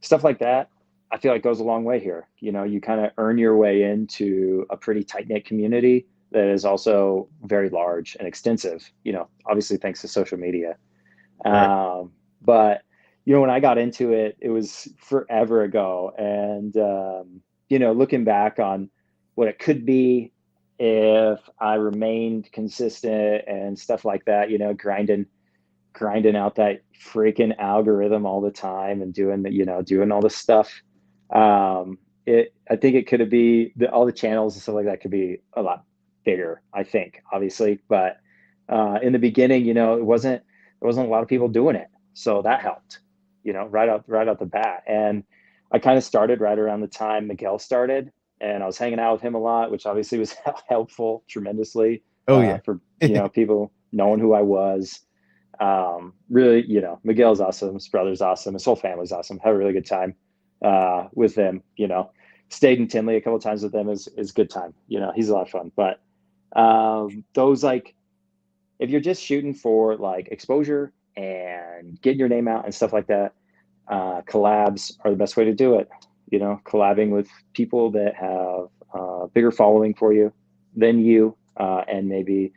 stuff like that, I feel like goes a long way here. You know, you kind of earn your way into a pretty tight knit community that is also very large and extensive, you know, obviously thanks to social media. Right. But, you know, when I got into it, it was forever ago. And, you know, looking back on what it could be, if I remained consistent and stuff like that, you know, grinding out that freaking algorithm all the time and doing the, you know, doing all this stuff. I think it could be all the channels and stuff like that could be a lot bigger, I think, obviously. But in the beginning, you know, there wasn't a lot of people doing it. So that helped, you know, right out the bat. And I kind of started right around the time Miguel started, and I was hanging out with him a lot, which obviously was helpful tremendously Oh yeah. for, you know, people knowing who I was. Really, you know, Miguel's awesome. His brother's awesome. His whole family's awesome. Had a really good time with them, you know. Stayed in Tinley a couple of times with them is good time. You know, he's a lot of fun. But those like if you're just shooting for like exposure and getting your name out and stuff like that, collabs are the best way to do it. You know, collabing with people that have a bigger following for you than you, and maybe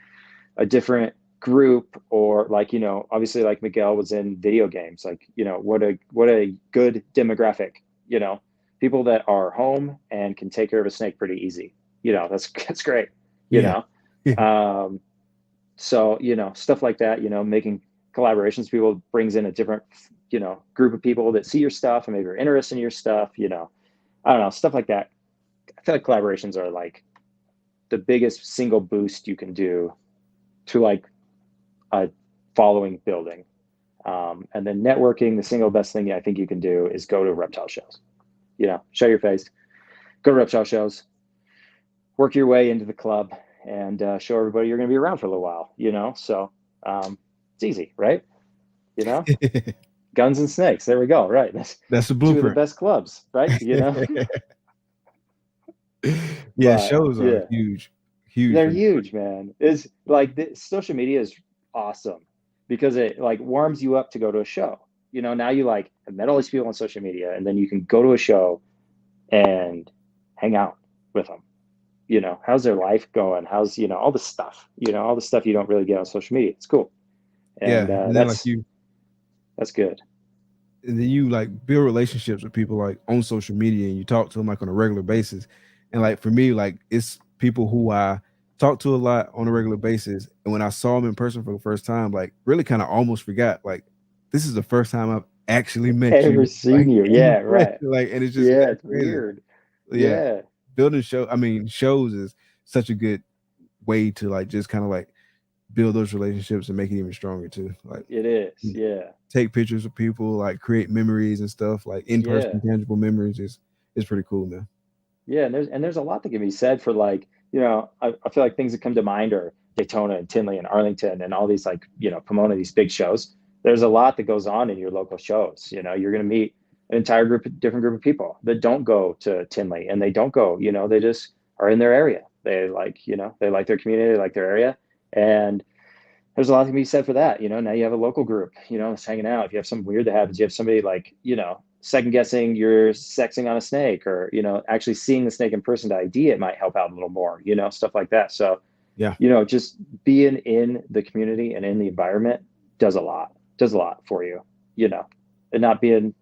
a different group, or like, you know, obviously like Miguel was in video games, like, you know, what a good demographic, you know, people that are home and can take care of a snake pretty easy, you know, that's great, you Yeah. know. So, you know, stuff like that, you know, making collaborations, people brings in a different, you know, group of people that see your stuff and maybe are interested in your stuff, you know, I don't know, stuff like that. I feel like collaborations are like the biggest single boost you can do to like a following building. And then networking, the single best thing I think you can do is go to reptile shows, you know, show your face, go to reptile shows, work your way into the club, and show everybody you're going to be around for a little while, you know? So it's easy, right? You know, guns and snakes. There we go. Right. That's the Two of the blueprint. best clubs, right? You know? Yeah, But, shows are yeah. huge. They're huge, man. It's like social media is awesome because it like warms you up to go to a show. You know, now you like have met all these people on social media, and then you can go to a show and hang out with them. You know, how's their life going? How's, you know, all the stuff, you know, all the stuff you don't really get on social media. It's cool. And Yeah, and then like that's good. and then you like build relationships with people like on social media, and you talk to them like on a regular basis. And like for me, like it's people who I talk to a lot on a regular basis, and when I saw them in person for the first time, like really kind of almost forgot, like this is the first time I've actually met Ever you, seen like you? in Yeah, the flesh. right. Like, and it's just Yeah, it's crazy. weird. Yeah, Yeah. building shows is such a good way to like just kind of like build those relationships and make it even stronger too. Like It is. Yeah. take pictures of people, like create memories and stuff, like in-person tangible memories is pretty cool, man. Yeah, and there's a lot that can be said for like, you know, I feel like things that come to mind are Daytona and Tinley and Arlington and all these like, you know, Pomona, these big shows. There's a lot that goes on in your local shows. You know, you're going to meet an entire different group of people that don't go to Tinley, and they don't go, you know, they just are in their area. They like, you know, they like their community, they like their area. And there's a lot to be said for that. You know, now you have a local group, you know, that's hanging out. If you have something weird that happens, you have somebody like, you know, second guessing you're sexing on a snake, or, you know, actually seeing the snake in person to ID it might help out a little more, you know, stuff like that. So, yeah, you know, just being in the community and in the environment does a lot for you, you know, and not being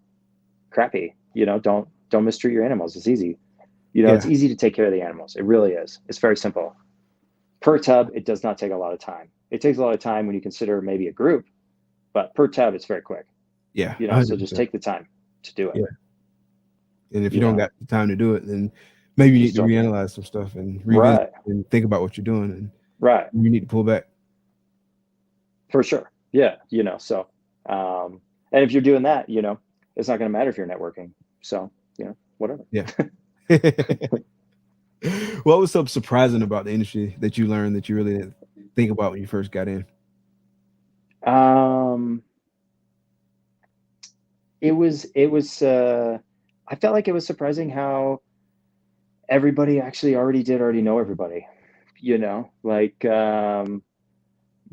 crappy, you know, don't mistreat your animals. It's easy. You know, It's easy to take care of the animals. It really is. It's very simple. Per tub, it does not take a lot of time. It takes a lot of time when you consider maybe a group, but per tub, it's very quick. Yeah, you know, so just take the time to do it. Yeah. And if you don't got the time to do it, then maybe you need to reanalyze some stuff and revisit and think about what you're doing, and you need to pull back. For sure. Yeah. You know, so, and if you're doing that, you know, it's not going to matter if you're networking. So, you know, whatever. Yeah. What was so surprising about the industry that you learned that you really didn't think about when you first got in? It was I felt like it was surprising how everybody actually already know everybody, you know, like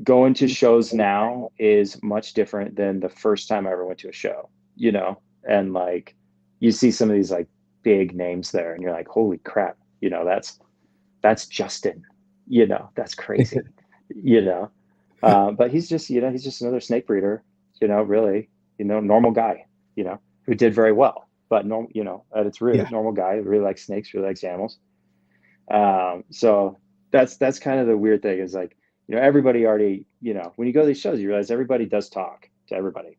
going to shows now is much different than the first time I ever went to a show, you know, and like you see some of these like big names there and you're like, holy crap, you know, that's Justin, you know, that's crazy, you know, but he's just another snake breeder, you know, really, you know, normal guy, you know, who did very well, but normal, you know, at its root, normal guy who really likes snakes, really likes animals. So that's kind of the weird thing is like, you know, everybody already, you know, when you go to these shows, you realize everybody does talk to everybody,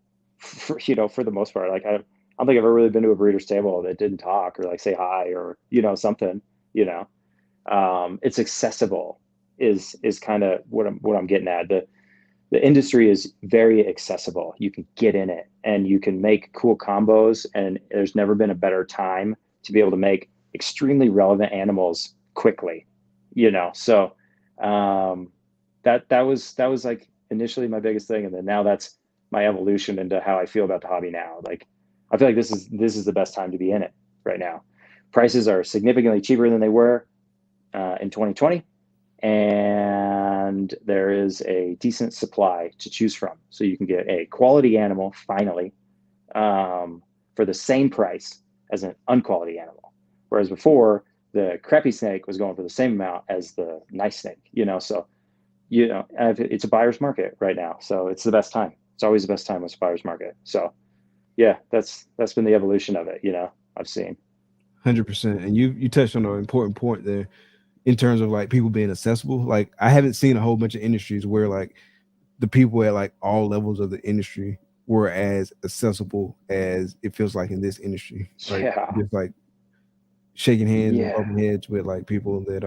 you know, for the most part. Like I don't think I've ever really been to a breeder's table that didn't talk or like say hi or, you know, something, you know. It's accessible is kind of what I'm getting at. The industry is very accessible. You can get in it and you can make cool combos, and there's never been a better time to be able to make extremely relevant animals quickly, you know. So that was like initially my biggest thing, and then now that's my evolution into how I feel about the hobby now. Like I feel like this is the best time to be in it right now. Prices are significantly cheaper than they were in 2020. and there is a decent supply to choose from. So you can get a quality animal finally for the same price as an unquality animal. Whereas before, the crappy snake was going for the same amount as the nice snake, so, it's a buyer's market right now. So it's the best time. It's always the best time when it's a buyer's market. So yeah, that's been the evolution of it, I've seen. 100%. And you touched on an important point there in terms of like people being accessible. Like I haven't seen a whole bunch of industries where like the people at like all levels of the industry were as accessible as it feels like in this industry. Like just like shaking hands and bumping heads with like people that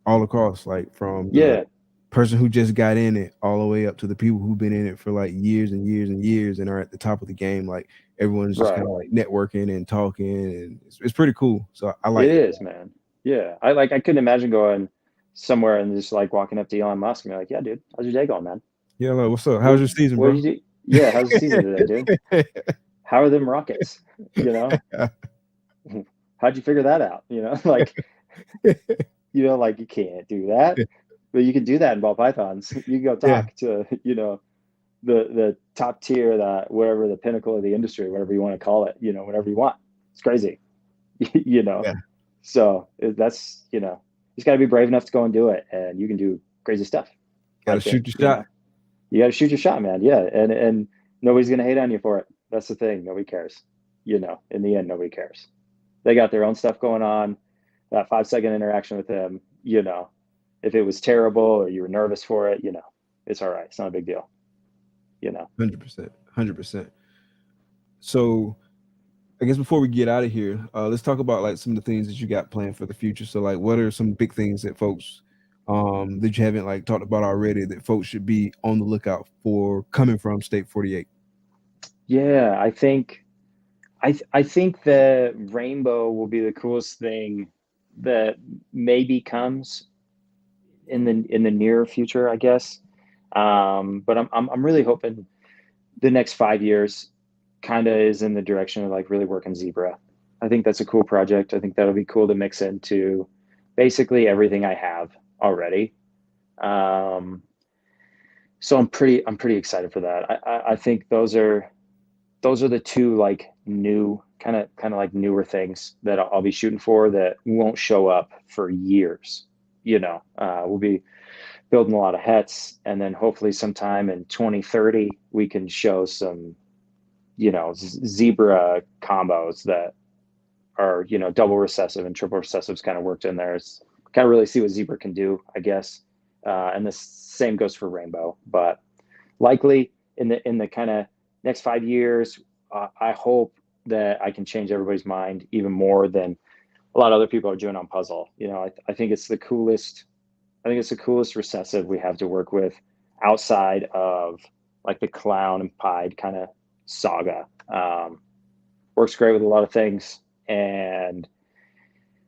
all across, like from the person who just got in it all the way up to the people who've been in it for like years and years and years and are at the top of the game. Like everyone's just kind of like networking and talking, and it's pretty cool. So I like it. Is, man. Yeah, I couldn't imagine going somewhere and just like walking up to Elon Musk and be like, "Yeah, dude, how's your day going, man? Yeah, like, what's up? How's your season, bro? How's your season today, dude? How are them rockets? How'd you figure that out? Like, like you can't do that, but you can do that in ball pythons. You can go talk to, the top tier, that wherever the pinnacle of the industry, whatever you want to call it, whatever you want. It's crazy, So that's, you just got to be brave enough to go and do it, and you can do crazy stuff. Got to shoot your shot. You got to shoot your shot, man. Yeah, and nobody's gonna hate on you for it. That's the thing. Nobody cares. In the end, nobody cares. They got their own stuff going on. That 5-second interaction with them, if it was terrible or you were nervous for it, it's all right. It's not a big deal. 100%. So I guess before we get out of here, let's talk about like some of the things that you got planned for the future. So like, what are some big things that folks that you haven't like talked about already that folks should be on the lookout for coming from State 48? Yeah, I think the rainbow will be the coolest thing that maybe comes in the near future, I guess. But I'm really hoping the next 5 years kind of is in the direction of like really working zebra. I think that's a cool project. I think that'll be cool to mix into basically everything I have already. So I'm pretty excited for that. I think those are the two like new kind of like newer things that I'll be shooting for that won't show up for years. We'll be building a lot of hets, and then hopefully sometime in 2030 we can show some zebra combos that are double recessive and triple recessives kind of worked in there. It's kind of really see what zebra can do, I guess. And the same goes for rainbow, but likely in the kind of next 5 years, I hope that I can change everybody's mind even more than a lot of other people are doing on puzzle. I think it's the coolest. I think it's the coolest recessive we have to work with outside of like the clown and pied kind of saga. Works great with a lot of things, and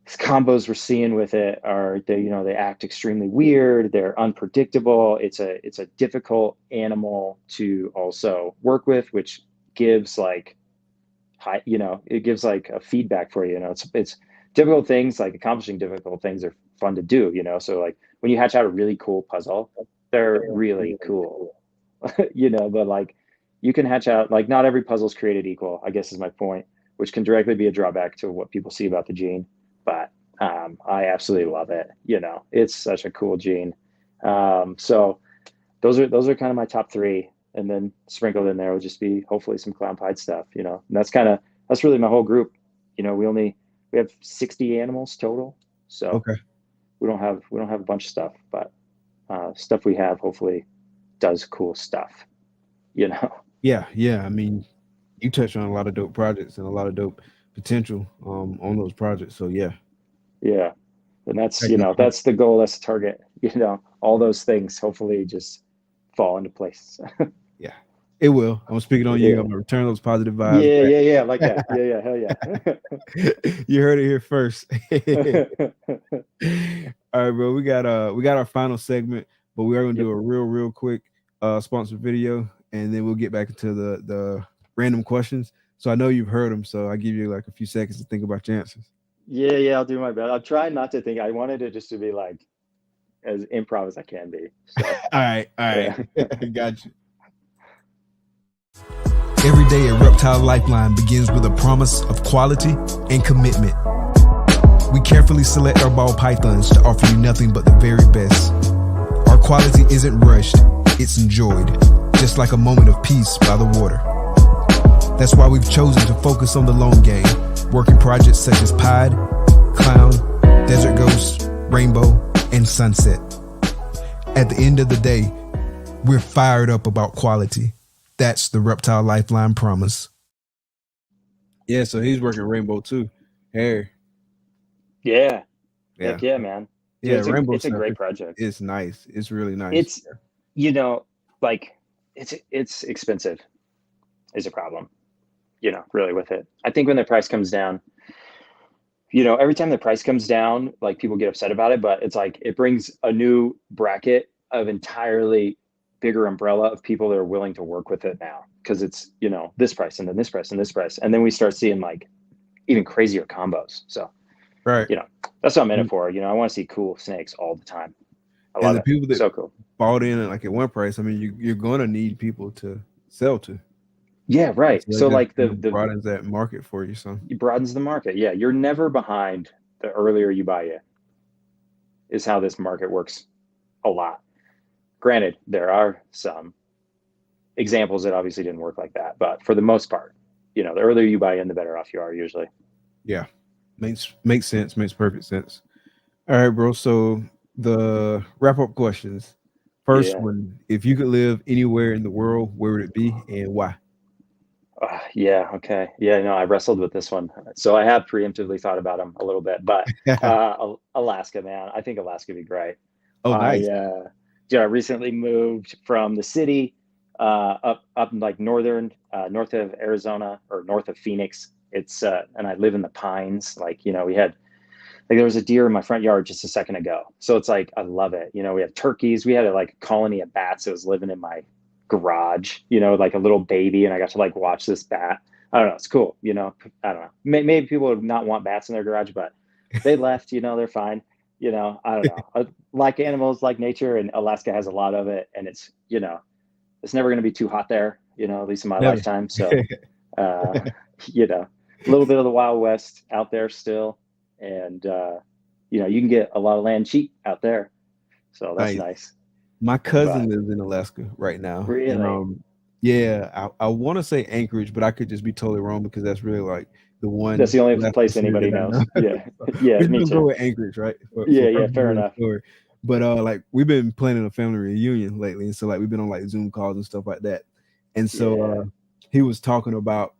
these combos we're seeing with it are they act extremely weird. They're unpredictable. It's a difficult animal to also work with, which gives like it gives like a feedback for you. It's difficult things, like accomplishing difficult things are fun to do. So like when you hatch out a really cool puzzle, they're really cool. But like you can hatch out, like not every puzzle is created equal, I guess is my point, which can directly be a drawback to what people see about the gene. But I absolutely love it. It's such a cool gene. So those are kind of my top three, and then sprinkled in there will just be hopefully some clown pied stuff. And that's really my whole group. We have 60 animals total, so okay. We don't have a bunch of stuff, but stuff we have hopefully does cool stuff. Yeah. I mean, you touched on a lot of dope projects and a lot of dope potential on those projects. So yeah, and that's that's the goal, that's the target. All those things hopefully just fall into place. Yeah, it will. I'm speaking on you. I'm gonna return those positive vibes. Yeah, like that. Yeah, hell yeah. You heard it here first. All right, bro. We got our final segment, but we are gonna do a real quick sponsored video, and then we'll get back into the random questions. So I know you've heard them, so I give you like a few seconds to think about your answers. Yeah, I'll do my best. I'll try not to think. I wanted it just to be like as improv as I can be. So, all right. Yeah. Got you. Every day at Reptile Lifeline begins with a promise of quality and commitment. We carefully select our ball pythons to offer you nothing but the very best. Our quality isn't rushed, it's enjoyed, just like a moment of peace by the water. That's why we've chosen to focus on the long game, working projects such as Pied, Clown, Desert Ghost, Rainbow, and Sunset. At the end of the day, we're fired up about quality. That's the Reptile Lifeline promise. Yeah, so he's working Rainbow too. Hair. Yeah. Yeah. Heck yeah, man. Dude, Yeah, it's Rainbow it's a stuff great project. It's nice. It's really nice. It's, you know, like it's expensive is a problem, you know, really with it. I think when the price comes down, you know, every time the price comes down, like people get upset about it, but it's like it brings a new bracket of entirely bigger umbrella of people that are willing to work with it now, because it's, you know, this price and then this price and this price, and then we start seeing like even crazier combos. So right. you know, that's what I'm in it for. You know, I want to see cool snakes all the time. I love And the it. people that So cool. bought in at like at one price, I mean, you're going to need people to sell to. Yeah, right. So that like the broadens that market for you. So it broadens the market. Yeah, you're never behind the earlier you buy in, is how this market works a lot. Granted, there are some examples that obviously didn't work like that, but for the most part, you know, the earlier you buy in, the better off you are usually. yeah, makes sense. Makes perfect sense. All right, bro. So the wrap up questions. First Yeah. one: if you could live anywhere in the world, where would it be and why? Yeah. Okay. Yeah. No, I wrestled with this one, so I have preemptively thought about them a little bit. But Alaska, man, I think Alaska would be great. Oh, nice. I recently moved from the city up in like north of Arizona, or north of Phoenix. It's and I live in the pines. Like, you know, we had like there was a deer in my front yard just a second ago. So it's like I love it. You know, we have turkeys. We had a colony of bats that was living in my garage, you know, like a little baby, and I got to like watch this bat. I don't know, it's cool, you know. I don't know, maybe people would not want bats in their garage, but they left, you know, they're fine, you know. I don't know. I like animals, like nature, and Alaska has a lot of it, and it's, you know, it's never going to be too hot there, you know, at least in my lifetime. So you know, a little bit of the Wild West out there still, and you know, you can get a lot of land cheap out there, so that's nice. My cousin lives in Alaska right now. Really? And, yeah, I want to say Anchorage, but I could just be totally wrong, because that's really like the one. That's the only place anybody knows. Yeah, yeah, me too. Go with Anchorage, right? Yeah, fair enough. But like we've been planning a family reunion lately, and so like we've been on like Zoom calls and stuff like that. And so he was talking about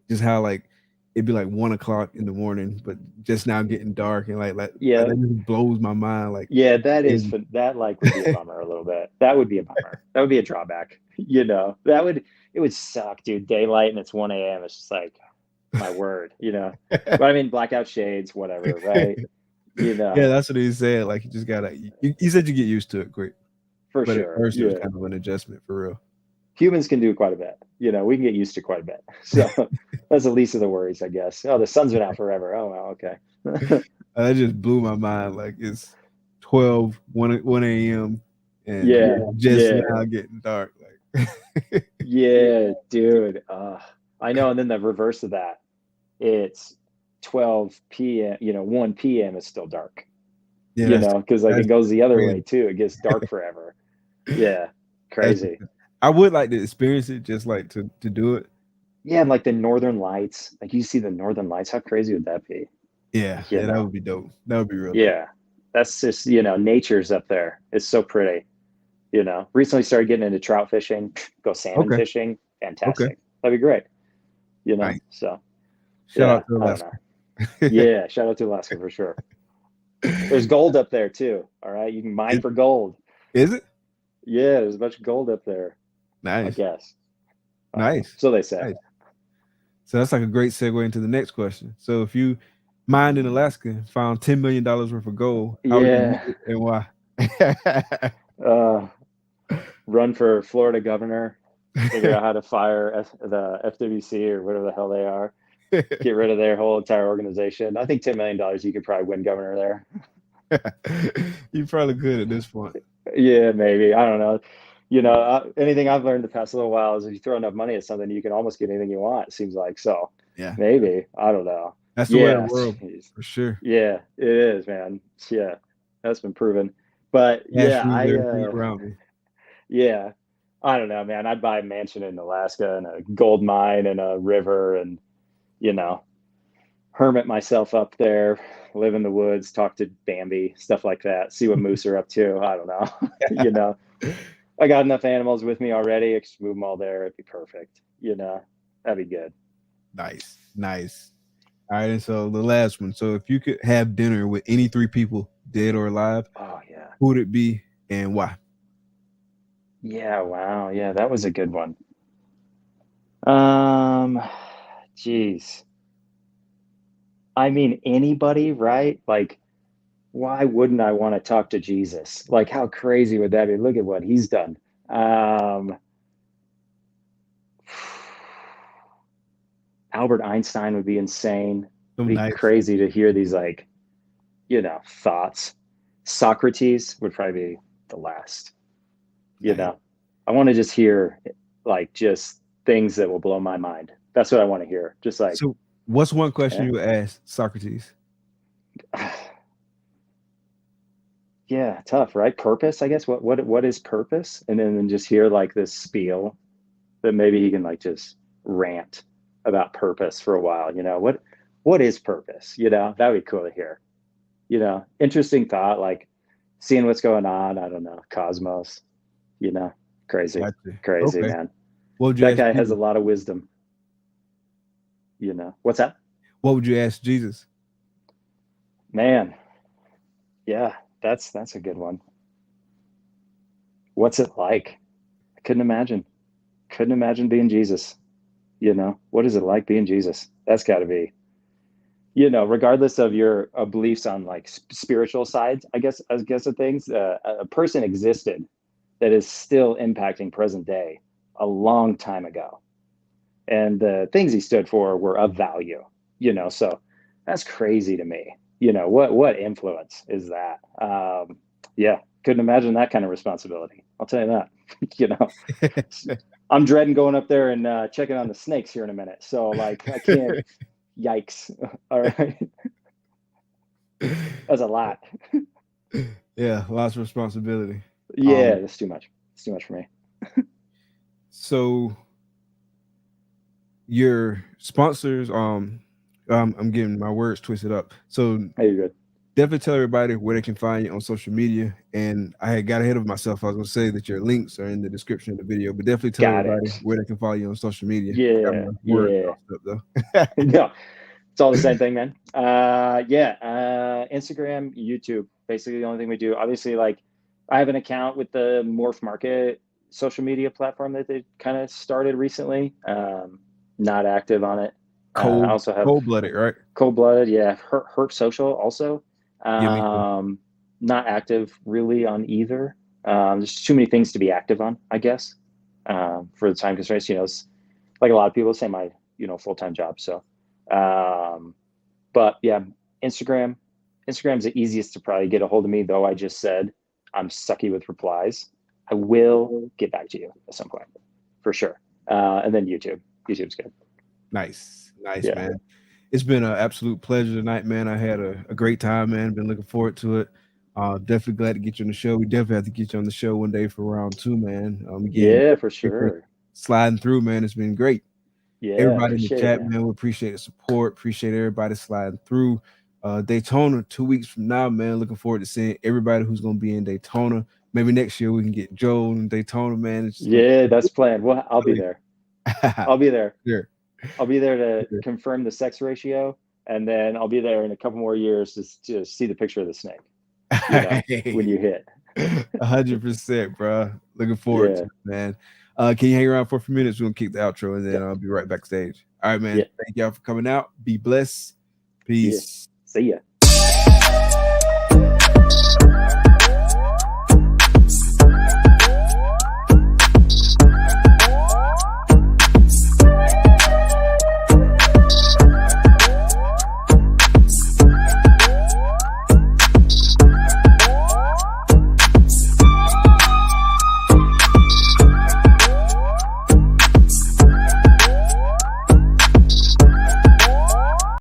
just how like it'd be like 1 o'clock in the morning, but just now getting dark, and like that just blows my mind. Like, yeah, that is that like would be a bummer a little bit. That would be a bummer. That would be a drawback. You know, it would suck, dude. Daylight and it's 1 a.m. It's just like, my word, you know. But I mean, blackout shades, whatever, right? You know. Yeah, that's what he said. Like, you just gotta. He said you get used to it quick. For but sure. At first, it was kind of an adjustment for real. Humans can do quite a bit. You know, we can get used to quite a bit. So that's the least of the worries, I guess. Oh, the sun's been out forever. Oh, well, okay. That just blew my mind. Like, it's 1 a.m. and now getting dark. Like, yeah, dude. I know. And then the reverse of that, it's 12 p.m. You know, 1 p.m. is still dark. Yeah, you know, because like it goes the other way too. It gets dark forever. Yeah, crazy. I would like to experience it, just like to do it. Yeah, and like the Northern Lights. Like, you see the Northern Lights. How crazy would that be? Yeah, that would be dope. That would be real. Yeah, that's just, you know, nature's up there. It's so pretty. You know, recently started getting into trout fishing, go salmon fishing. Fantastic. Okay. That'd be great. You know, so shout out to Alaska. Yeah, shout out to Alaska for sure. There's gold up there too. All right, you can mine for gold. Is it? Yeah, there's a bunch of gold up there. Nice. I guess. Nice. So they say. Nice. So that's like a great segue into the next question. So if you mined in Alaska, found $10 million worth of gold, how would you use it and why? Run for Florida governor. Figure out how to fire the FWC or whatever the hell they are. Get rid of their whole entire organization. I think $10 million, you could probably win governor there. You probably could at this point. Yeah, maybe. I don't know. Anything I've learned the past little while is if you throw enough money at something, you can almost get anything you want. It seems like so. Yeah, Maybe. I don't know. that's the way of Yeah, the world jeez. for sure. Yeah, it is, man. Yeah, that's been proven. But Cash rules everything I around me. yeah, I don't know, man. I'd buy a mansion in Alaska and a gold mine and a river, and you know, hermit myself up there, live in the woods, talk to Bambi, stuff like that. See what moose are up to. I don't know. I got enough animals with me already. I just move them all there. It'd be perfect. That'd be good. Nice. All right, and so the last one. So if you could have dinner with any 3 people, dead or alive, Oh yeah. who would it be and why? Yeah. Wow. Yeah, that was a good one. Geez. I mean, anybody, right? Like, why wouldn't I want to talk to Jesus? Like, how crazy would that be? Look at what he's done. Albert Einstein would be insane. So It'd be nice. crazy to hear these, thoughts. Socrates would probably be the last. I want to just hear, just things that will blow my mind. That's what I want to hear. Just like, So what's one question you would ask Socrates? yeah, tough, right? Purpose, I guess. What is purpose? And then just hear this spiel that maybe he can just rant about purpose for a while. What is purpose? That'd be cool to hear. Interesting thought, seeing what's going on. I don't know, cosmos. Crazy, Gotcha. crazy, Okay. man. What would you That ask guy has Jesus? a lot of wisdom. What's that? What would you ask Jesus? Man, yeah, that's a good one. What's it like? I couldn't imagine being Jesus. What is it like being Jesus? That's got to be, regardless of your beliefs on spiritual sides, I guess of things, a person existed that is still impacting present day a long time ago. And the things he stood for were of value, so that's crazy to me. What influence is that? Yeah, couldn't imagine that kind of responsibility. I'll tell you that. I'm dreading going up there and checking on the snakes here in a minute. So I can't. Yikes! All right, that's a lot. Yeah, lots of responsibility. Yeah, that's too much. It's too much for me. So your sponsors, I'm getting my words twisted up. So Hey, you're good. definitely tell everybody where they can find you on social media. And I had got ahead of myself. I was gonna say that your links are in the description of the video, but definitely tell Got everybody it. where they can follow you on social media. Yeah, Got my words yeah. crossed up, though. No, it's all the same thing, man. Instagram, YouTube, basically the only thing we do. Obviously, I have an account with the Morph Market social media platform that they kind of started recently. Not active on it. I also have Cold-blooded, right? Cold-blooded, yeah. Herp Social also. Yeah, me too. Not active really on either. There's too many things to be active on, I guess, for the time constraints. It's like a lot of people say my full-time job. So, but yeah, Instagram's the easiest to probably get a hold of me. Though I just said I'm sucky with replies. I will get back to you at some point, for sure. And then YouTube. YouTube's good. Nice, Yeah. man. It's been an absolute pleasure tonight, man. I had a great time, man. Been looking forward to it. Definitely glad to get you on the show. We definitely have to get you on the show one day for round 2, man. Again, Yeah, for sure. sliding through, man. It's been great. Yeah, Everybody in the appreciate chat, it, man, we appreciate the support. Appreciate everybody sliding through. Daytona 2 weeks from now, man. Looking forward to seeing everybody who's going to be in Daytona. Maybe next year we can get Joel in Daytona, man. It's just Yeah, that's planned. Well, I'll be there. I'll be there. Sure. I'll be there to confirm the sex ratio, and then I'll be there in a couple more years to see the picture of the snake when you hit. 100%, bro. Looking forward to it, man. Can you hang around for a few minutes? We're gonna kick the outro and then I'll be right backstage. All right, man. Yeah. Thank y'all for coming out. Be blessed. Peace. See ya.